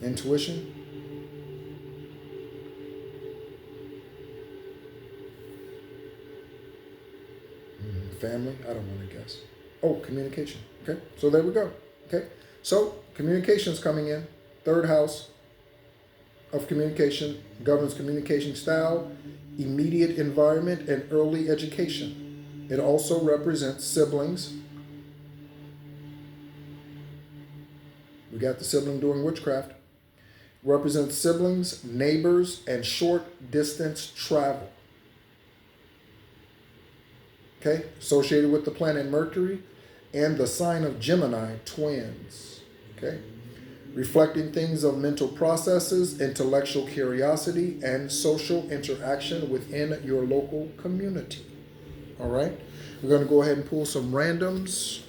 intuition. Family. I don't want to guess. Oh, communication. Okay. So there we go. Okay. So communication's coming in. Third house of communication governs communication style, immediate environment, and early education. It also represents siblings. We got the sibling doing witchcraft. Represents siblings, neighbors, and short distance travel. Okay, associated with the planet Mercury and the sign of Gemini, twins. Okay, reflecting things of mental processes, intellectual curiosity, and social interaction within your local community. All right, we're going to go ahead and pull some randoms,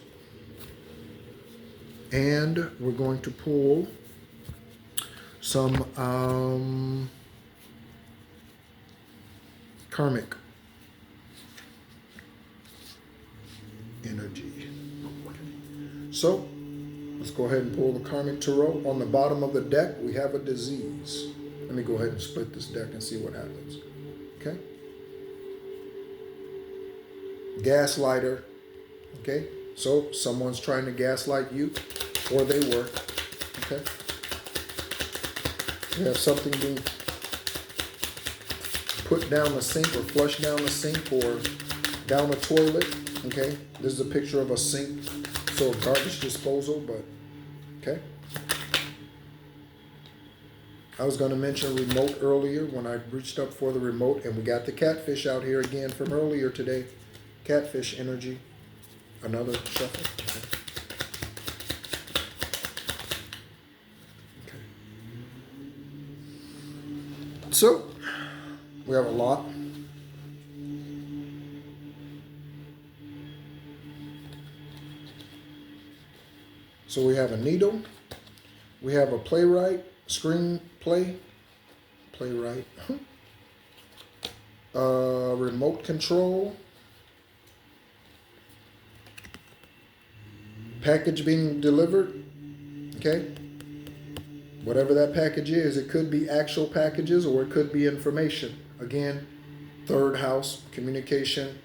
and we're going to pull some karmic energy. So let's go ahead and pull the karmic tarot. On the bottom of the deck, we have a disease. Let me go ahead and split this deck and see what happens. Okay. Gaslighter. Okay. So someone's trying to gaslight you, or they were. Okay. We have something being put down the sink or flushed down the sink or down the toilet. Okay, this is a picture of a sink, so a garbage disposal, but okay. I was going to mention remote earlier when I reached up for the remote, and we got the catfish out here again from earlier today. Catfish energy. Another shuffle. Okay. So, we have a lot. So we have a needle, we have a playwright, screenplay, playwright, remote control, package being delivered, okay? Whatever that package is, it could be actual packages or it could be information. Again, third house, communication.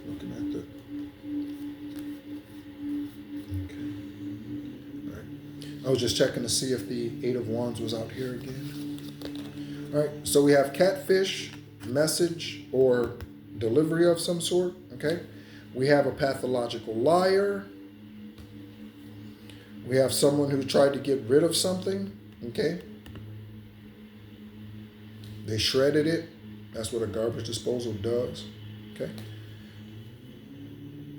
Looking at the... Okay. All right. I was just checking to see if the Eight of Wands was out here again. All right, so we have catfish, message, or delivery of some sort, okay? We have a pathological liar. We have someone who tried to get rid of something, okay? They shredded it. That's what a garbage disposal does, okay?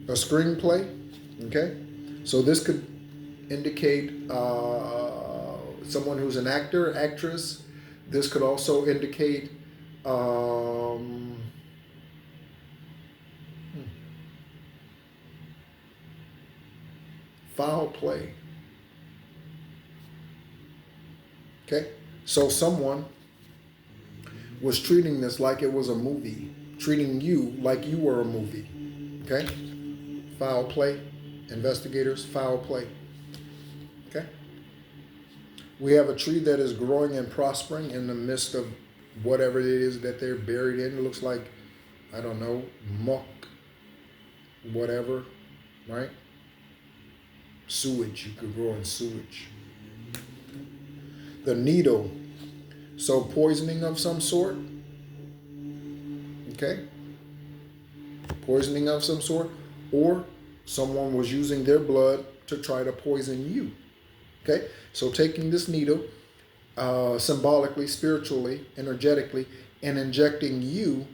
A screenplay, okay? So this could indicate someone who's an actor, actress. This could also indicate foul play. Okay, so someone was treating this like it was a movie, treating you like you were a movie. Okay? Foul play. Investigators, foul play. Okay? We have a tree that is growing and prospering in the midst of whatever it is that they're buried in. It looks like, I don't know, muck, whatever, right? Sewage. You could grow in sewage. The needle. So poisoning of some sort. Okay? Poisoning of some sort. Or someone was using their blood to try to poison you. Okay? So taking this needle, symbolically, spiritually, energetically, and injecting you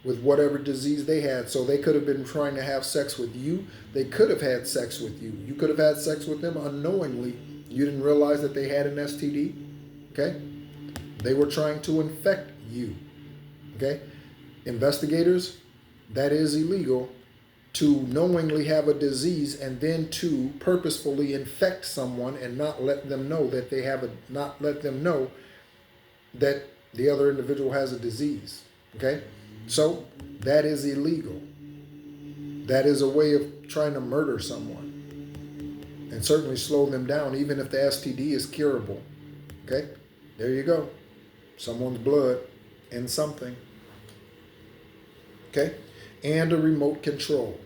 with whatever disease they had. So they could have been trying to have sex with you. They could have had sex with you. You could have had sex with them unknowingly. You didn't realize that they had an STD. Okay? They were trying to infect you. Okay? Investigators, that is illegal to knowingly have a disease and then to purposefully infect someone and not let them know that they have not let them know that the other individual has a disease. Okay? So that is illegal. That is a way of trying to murder someone and certainly slow them down, even if the STD is curable. Okay? There you go. Someone's blood in something. Okay? And a remote control.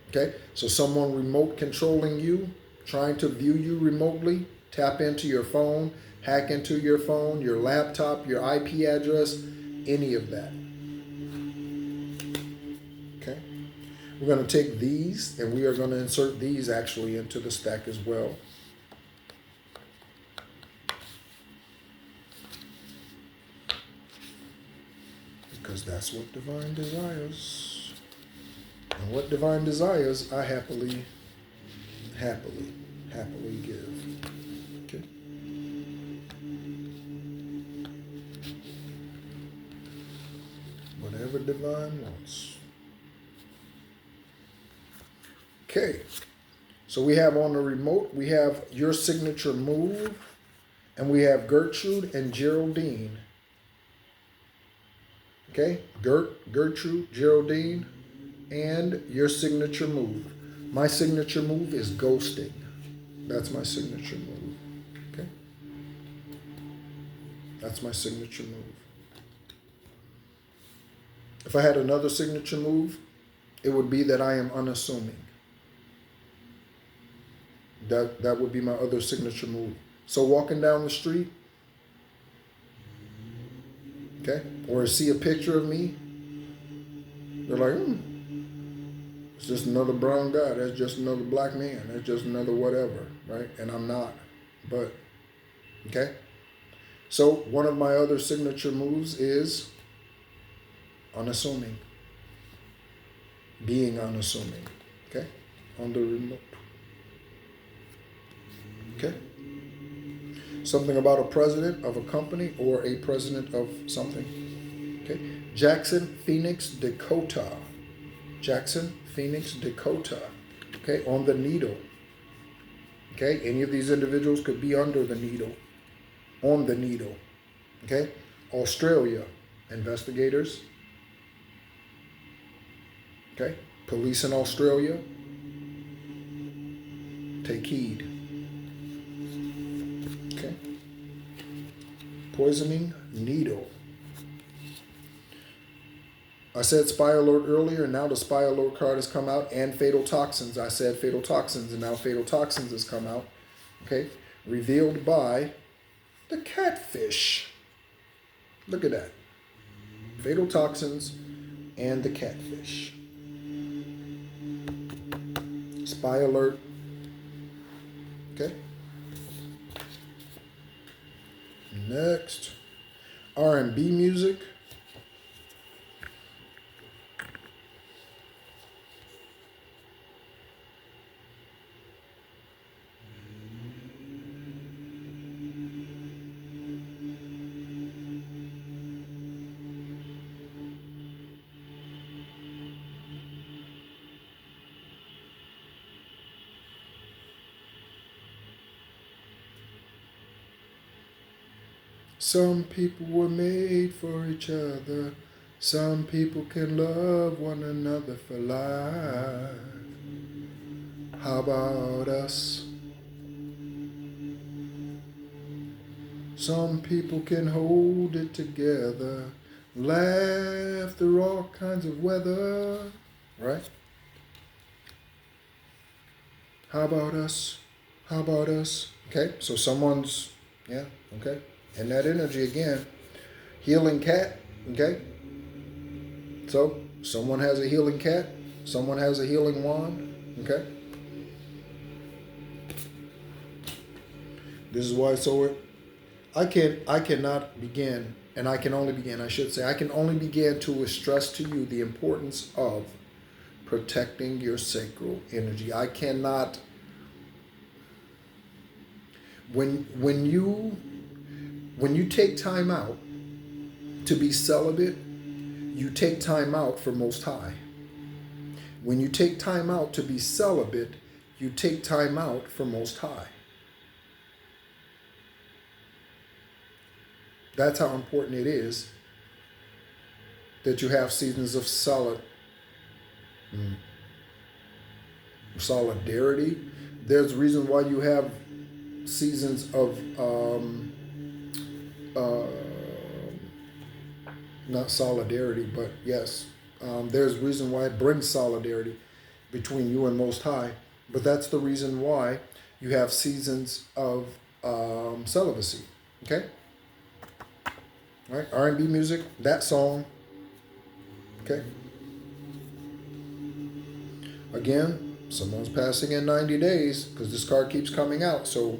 Okay? So someone remote controlling you, trying to view you remotely, tap into your phone, hack into your phone, your laptop, your IP address, any of that. Okay? We're going to take these and we are going to insert these actually into the stack as well. Because that's what divine desires. And what divine desires, I happily give. Okay. Whatever divine wants. Okay. So we have on the remote, we have your signature move, and we have Gertrude and Geraldine. Okay? Gertrude, Geraldine, and your signature move. My signature move is ghosting. That's my signature move. Okay? That's my signature move. If I had another signature move, it would be that I am unassuming. That would be my other signature move. So walking down the street, okay, or see a picture of me, they're like, it's just another brown guy. That's just another black man. That's just another whatever, right? And I'm not. But, okay? So one of my other signature moves is unassuming. Being unassuming, okay? On the remote. Okay? Something about a president of a company or a president of something. Okay? Jackson, Phoenix, Dakota. Jackson, Phoenix, Dakota. Okay? On the needle. Okay? Any of these individuals could be under the needle. On the needle. Okay? Australia. Investigators. Okay? Police in Australia. Take heed. Okay? Poisoning needle. I said spy alert earlier, and now the spy alert card has come out, and fatal toxins. I said fatal toxins, and now fatal toxins has come out. Okay? Revealed by the catfish. Look at that. Fatal toxins and the catfish. Spy alert. Okay? Next. R&B music. Some people were made for each other. Some people can love one another for life. How about us? Some people can hold it together, laugh through all kinds of weather. Right? How about us? How about us? Okay, so someone's, yeah, okay. And that energy again, healing cat, okay? So someone has a healing cat, someone has a healing wand, okay? This is why, so I cannot begin, and I can only begin, I should say, I can only begin to stress to you the importance of protecting your sacral energy. I cannot, when you take time out to be celibate, you take time out for Most High. When you take time out to be celibate, you take time out for Most High. That's how important it is that you have seasons of solidarity. There's a reason why you have seasons of not solidarity, but yes, there's a reason why it brings solidarity between you and Most High. But that's the reason why you have seasons of celibacy. Okay, right? R&B music, that song. Okay. Again, someone's passing in 90 days because this card keeps coming out. So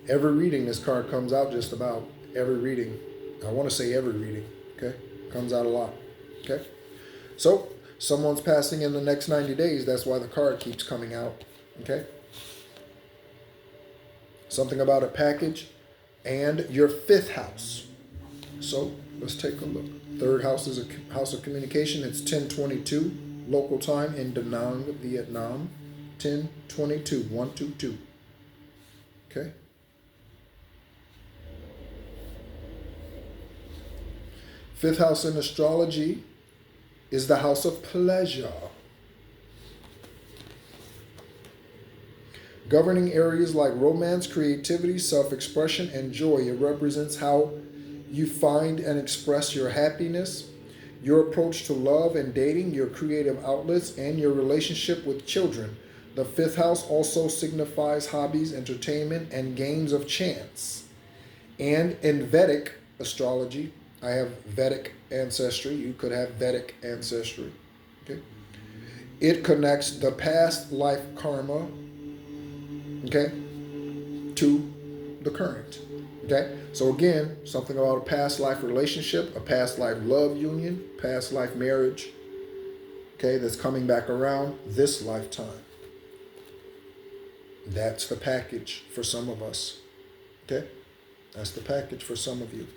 every reading, this card comes out just about every reading. I want to say every reading. Okay, comes out a lot. Okay, so someone's passing in the next 90 days. That's why the card keeps coming out. Okay, something about a package and your fifth house. So let's take a look. Third house is a house of communication. It's 1022 local time in Da Nang, Vietnam. 1022, 122. Okay. Fifth house in astrology is the house of pleasure. Governing areas like romance, creativity, self-expression, and joy. It represents how you find and express your happiness, your approach to love and dating, your creative outlets, and your relationship with children. The fifth house also signifies hobbies, entertainment, and games of chance. And in Vedic astrology, I have Vedic ancestry. You could have Vedic ancestry. Okay. It connects the past life karma, okay, to the current. Okay, so again, something about a past life relationship, a past life love union, past life marriage, okay, that's coming back around this lifetime. That's the package for some of us. Okay, that's the package for some of you.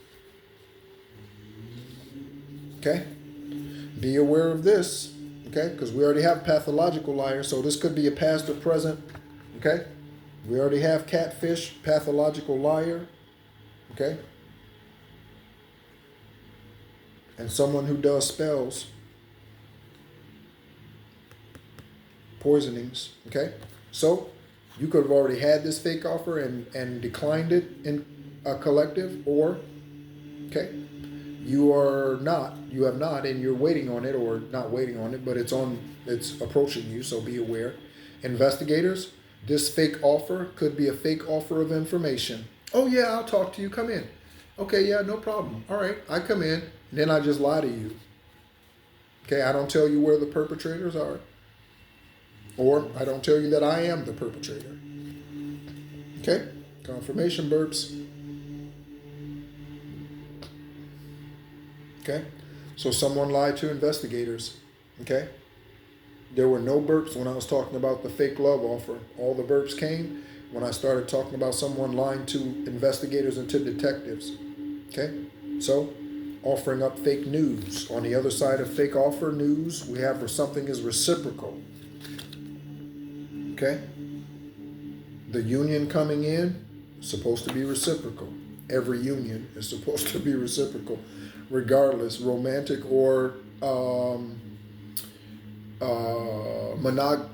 Okay, be aware of this. Okay, because we already have pathological liar, so this could be a past or present. Okay, we already have catfish, pathological liar. Okay? And someone who does spells, poisonings. Okay? So you could have already had this fake offer and declined it in a collective, or okay, you have not, and you're waiting on it, or not waiting on it, but it's approaching you, so be aware. Investigators, this fake offer could be a fake offer of information. Oh yeah, I'll talk to you. Come in. Okay, yeah, no problem. All right, I come in, and then I just lie to you. Okay, I don't tell you where the perpetrators are. Or I don't tell you that I am the perpetrator. Okay, confirmation burps. Okay, so someone lied to investigators. Okay, there were no burps when I was talking about the fake love offer. All the burps came when I started talking about someone lying to investigators and to detectives. Okay, so offering up fake news. On the other side of fake offer news, we have where something is reciprocal. Okay, the union coming in, supposed to be reciprocal. Every union is supposed to be reciprocal, regardless, romantic or monog.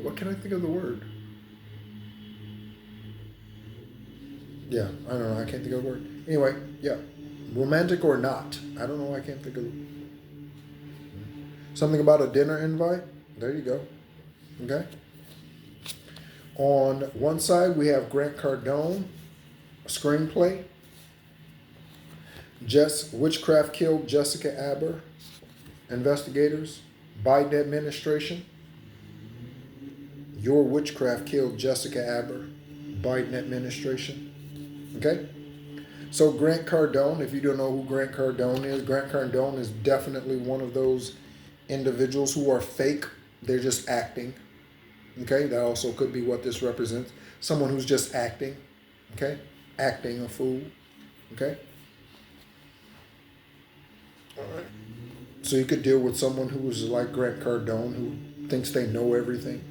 What can I think of the word? Yeah, I don't know. I can't think of the word. Anyway, yeah, romantic or not. I don't know. I can't think of something about a dinner invite. There you go. Okay. On one side, we have Grant Cardone, a screenplay. Witchcraft killed Jessica Aber. Investigators. Biden administration. Your witchcraft killed Jessica Aber. Biden administration. Okay? So Grant Cardone, if you don't know who Grant Cardone is, Grant Cardone is definitely one of those individuals who are fake. They're just acting. Okay? That also could be what this represents. Someone who's just acting. Okay? Acting a fool. Okay? All right. So you could deal with someone who is like Grant Cardone, who thinks they know everything.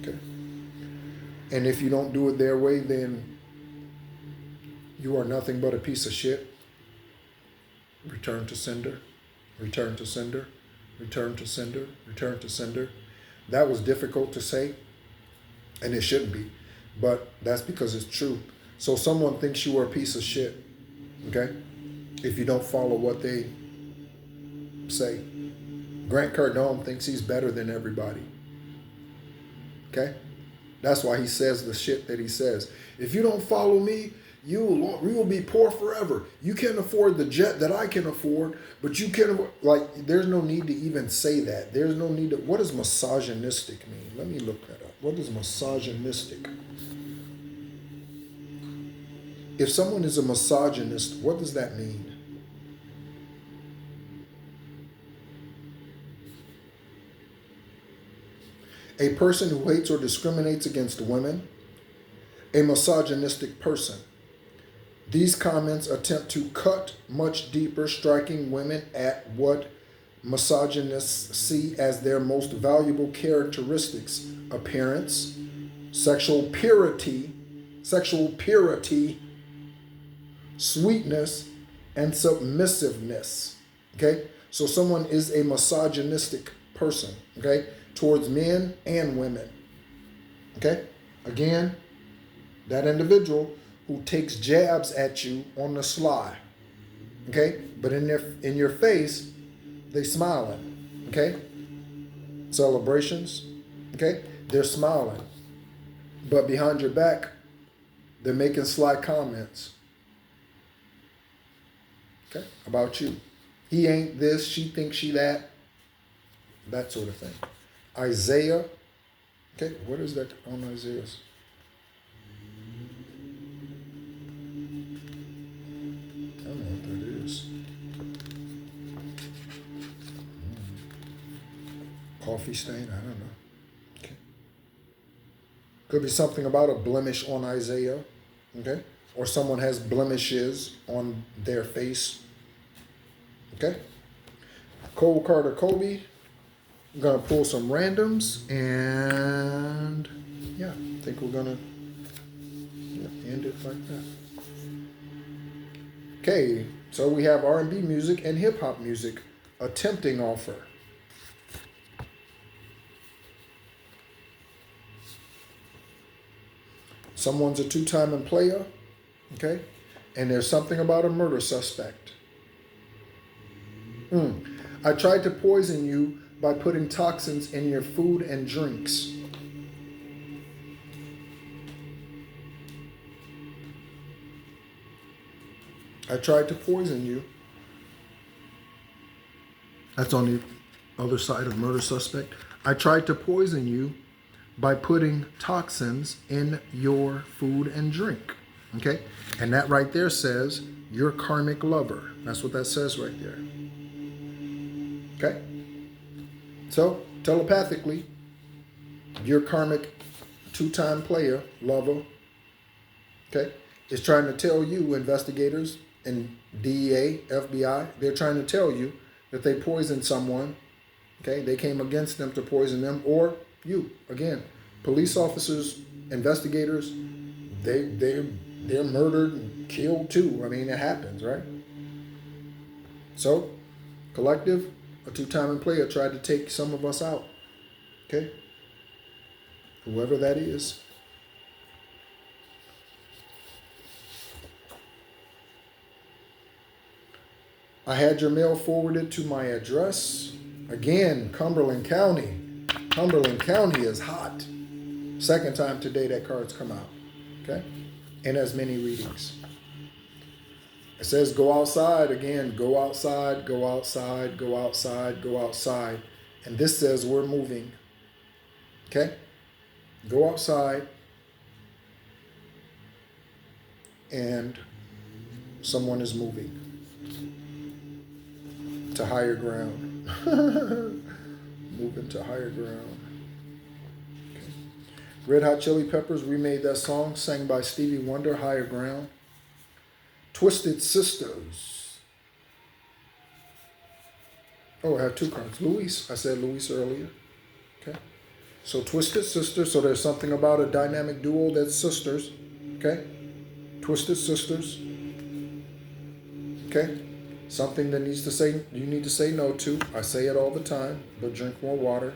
Okay? And if you don't do it their way, then you are nothing but a piece of shit. Return to sender. Return to sender. Return to sender. Return to sender. That was difficult to say, and it shouldn't be, but that's because it's true. So someone thinks you are a piece of shit, okay? If you don't follow what they say. Grant Cardone thinks he's better than everybody, okay? That's why he says the shit that he says. If you don't follow me, you will be poor forever. You can't afford the jet that I can afford, but you can, like, there's no need to even say that. There's no need to, what does misogynistic mean? Let me look that up. What is misogynistic? If someone is a misogynist, what does that mean? A person who hates or discriminates against women, a misogynistic person. These comments attempt to cut much deeper, striking women at what misogynists see as their most valuable characteristics: appearance, sexual purity, sweetness, and submissiveness. Okay? So someone is a misogynistic person, okay? Towards men and women. Okay? Again, that individual who takes jabs at you on the sly. Okay? But in your face, they smiling. Okay? Celebrations. Okay? They're smiling. But behind your back, they're making sly comments. Okay? About you. He ain't this, she thinks she that. That sort of thing. Isaiah. Okay, what is that on Isaiah's? I don't know what that is. Coffee stain? I don't know. Okay. Could be something about a blemish on Isaiah. Okay? Or someone has blemishes on their face. Okay? Cole Carter Colby. I'm going to pull some randoms, and yeah, I think we're going to end it like that. Okay, so we have R&B music and hip-hop music. A tempting offer. Someone's a two-time in Playa, okay? And there's something about a murder suspect. I tried to poison you by putting toxins in your food and drinks. I tried to poison you. That's on the other side of murder suspect. I tried to poison you by putting toxins in your food and drink. Okay? And that right there says your karmic lover. That's what that says right there. Okay? So, telepathically, your karmic two-time player, lover, okay, is trying to tell you, investigators and DEA, FBI, they're trying to tell you that they poisoned someone, okay? They came against them to poison them, or you, again, police officers, investigators, they're murdered and killed too. I mean, it happens, right? So, collective, a two-time player tried to take some of us out. Okay? Whoever that is. I had your mail forwarded to my address. Again, Cumberland County. Cumberland County is hot. Second time today that card's come out. Okay? In as many readings. It says go outside again. Go outside, go outside, go outside, go outside. And this says we're moving. Okay? Go outside. And someone is moving to higher ground. Moving to higher ground. Okay. Red Hot Chili Peppers remade that song, sang by Stevie Wonder, Higher Ground. Twisted Sisters. Oh, I have two cards. Luis. I said Luis earlier. Okay. So Twisted Sisters. So there's something about a dynamic duo that's sisters. Okay. Twisted Sisters. Okay. Something that you need to say no to. I say it all the time, but drink more water.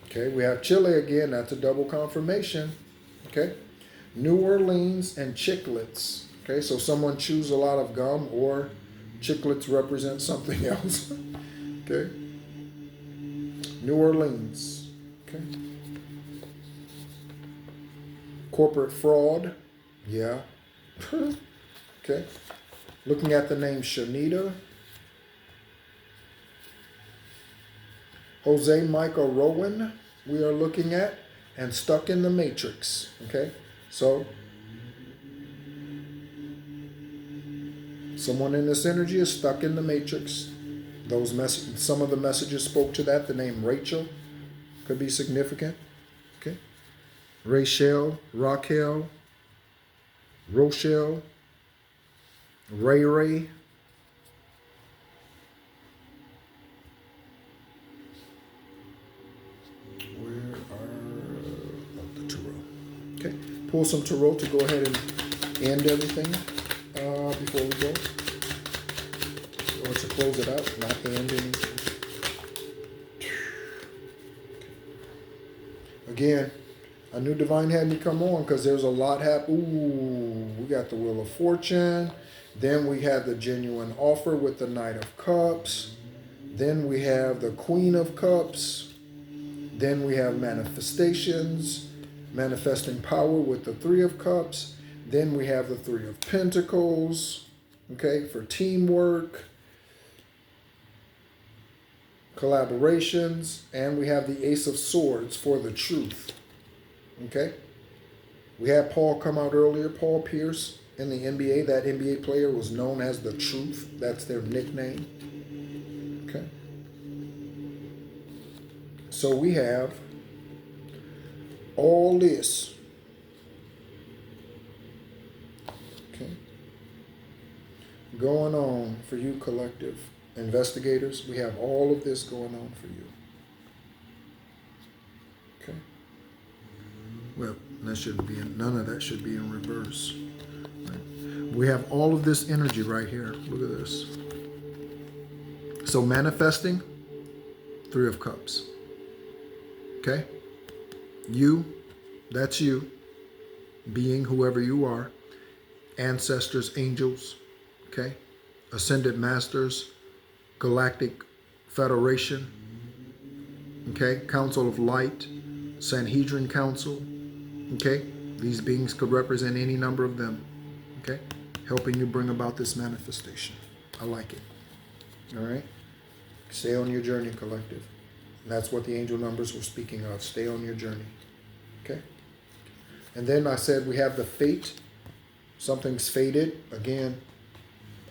Okay, we have Chile again. That's a double confirmation. Okay. New Orleans and chiclets. Okay, so someone chews a lot of gum or chiclets represent something else. Okay. New Orleans. Okay. Corporate fraud. Yeah. Okay. Looking at the name Shanita. Jose Michael Rowan, we are looking at, and Stuck in the Matrix. Okay. So, someone in this energy is stuck in the Matrix. Some of the messages spoke to that. The name Rachel could be significant. Okay. Rachel, Raquel, Rochelle, Ray Ray. Where are the tarot? Okay, pull some tarot to go ahead and end everything before we go, or to close it out, not end anything. Again, I knew Divine had me come on because there's a lot happening. Ooh, we got the Wheel of Fortune. Then we have the Genuine Offer with the Knight of Cups. Then we have the Queen of Cups. Then we have Manifestations, Manifesting Power with the Three of Cups. Then we have the Three of Pentacles, okay, for teamwork, collaborations. And we have the Ace of Swords for the truth. Okay, we had Paul come out earlier, Paul Pierce in the NBA. That NBA player was known as the Truth. That's their nickname. Okay. So we have all this. Okay. Going on for you, collective investigators. We have all of this going on for you. Okay. Well, that shouldn't be none of that should be in reverse. Right? We have all of this energy right here. Look at this. So manifesting, Three of Cups. Okay? You, that's you, being whoever you are, ancestors, angels, okay? Ascended Masters, Galactic Federation, okay? Council of Light, Sanhedrin Council, okay? These beings could represent any number of them, okay? Helping you bring about this manifestation. I like it, all right? Stay on your journey, collective. And that's what the angel numbers were speaking of. Stay on your journey, okay? And then I said we have the fate. Something's fated. Again,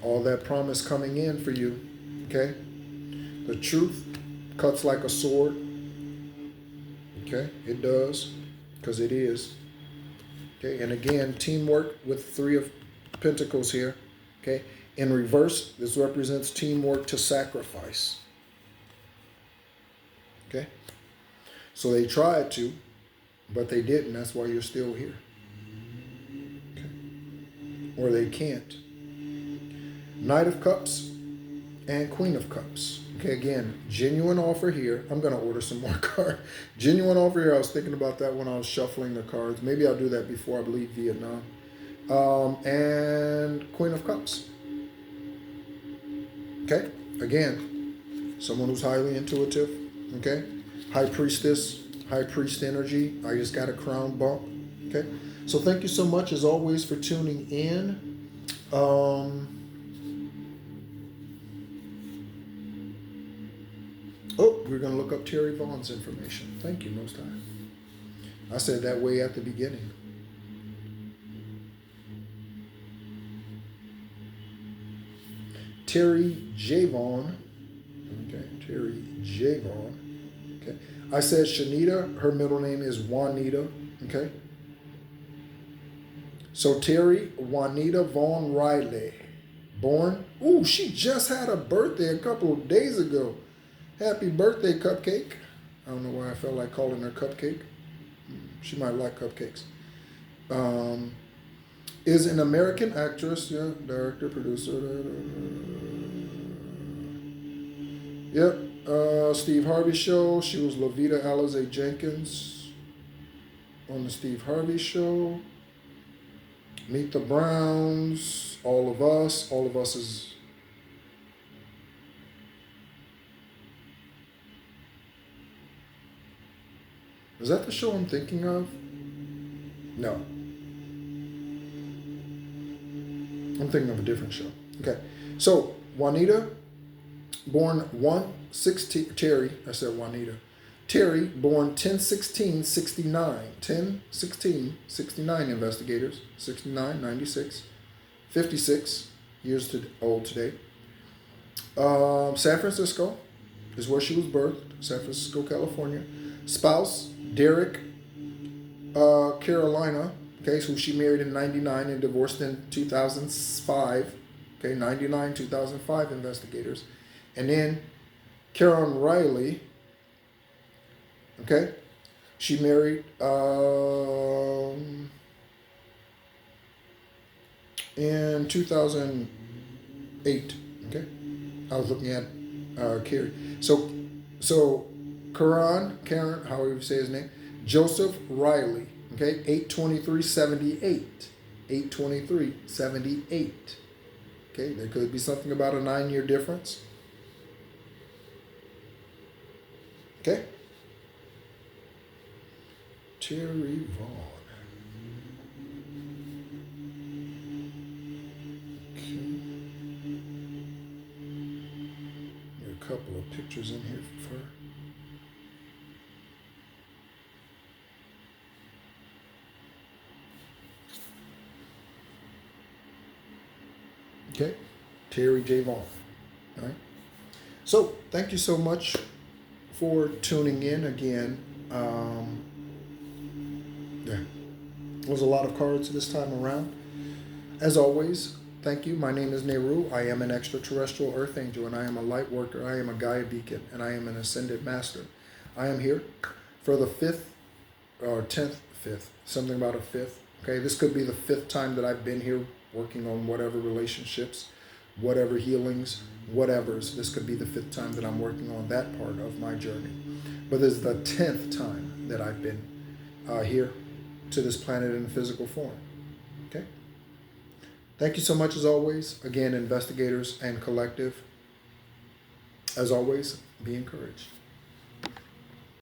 all that promise coming in for you, okay? The truth cuts like a sword. Okay, it does, because it is. Okay, and again, teamwork with Three of Pentacles here. Okay, in reverse, this represents teamwork to sacrifice. Okay, So they tried to, but they didn't. That's why you're still here. Okay. Or they can't. Knight of Cups and Queen of Cups. Okay, again, genuine offer here. I'm going to order some more cards. Genuine offer here. I was thinking about that when I was shuffling the cards. Maybe I'll do that before I leave Vietnam. And Queen of Cups. Okay, again, someone who's highly intuitive. Okay, High Priestess, High Priest energy. I just got a crown bump. Okay, so thank you so much as always for tuning in. Oh, we're going to look up Terry Vaughn's information. Thank you, Most High. I said that way at the beginning. Terry J. Vaughn. Okay, Terry J. Vaughn. Okay. I said Shanita. Her middle name is Juanita. Okay. So Terry Juanita Vaughn Riley. Born. Ooh, she just had a birthday a couple of days ago. Happy birthday, Cupcake. I don't know why I felt like calling her Cupcake. She might like cupcakes. Is an American actress, yeah, director, producer. Yep. Steve Harvey Show. She was Lavita Alizé Jenkins on the Steve Harvey Show. Meet the Browns. All of Us. All of Us is... Is that the show I'm thinking of? No. I'm thinking of a different show. Okay. So, Juanita, born 1/16, Terry, I said Juanita. Terry, born 10/16/69. 10/16/69 investigators. 69, 96. 56 years old today. San Francisco is where she was birthed. San Francisco, California. Spouse, Derek, Carolina, okay, who she married in 99 and divorced in 2005. Okay, 99, 2005 investigators. And then Karen Riley, okay, she married in 2008. Okay, I was looking at Carrie. So Karen, however you say his name, Joseph Riley, okay, 8/23/78. 8/23/78. Okay, there could be something about a 9-year difference. Okay. Terry Vaughn. Okay. There are a couple of pictures in here for her. Okay, Terry J. Vaughn. All right. So thank you so much for tuning in again. Yeah, it was a lot of cards this time around. As always, thank you. My name is Nehru. I am an extraterrestrial earth angel, and I am a light worker. I am a Gaia beacon, and I am an ascended master. I am here for the 5th or 10th, 5th, something about a 5th. Okay, this could be the 5th time that I've been here working on whatever relationships, whatever healings, whatever's. This could be the 5th time that I'm working on that part of my journey. But this is the 10th time that I've been here to this planet in physical form. Okay? Thank you so much as always. Again, investigators and collective. As always, be encouraged.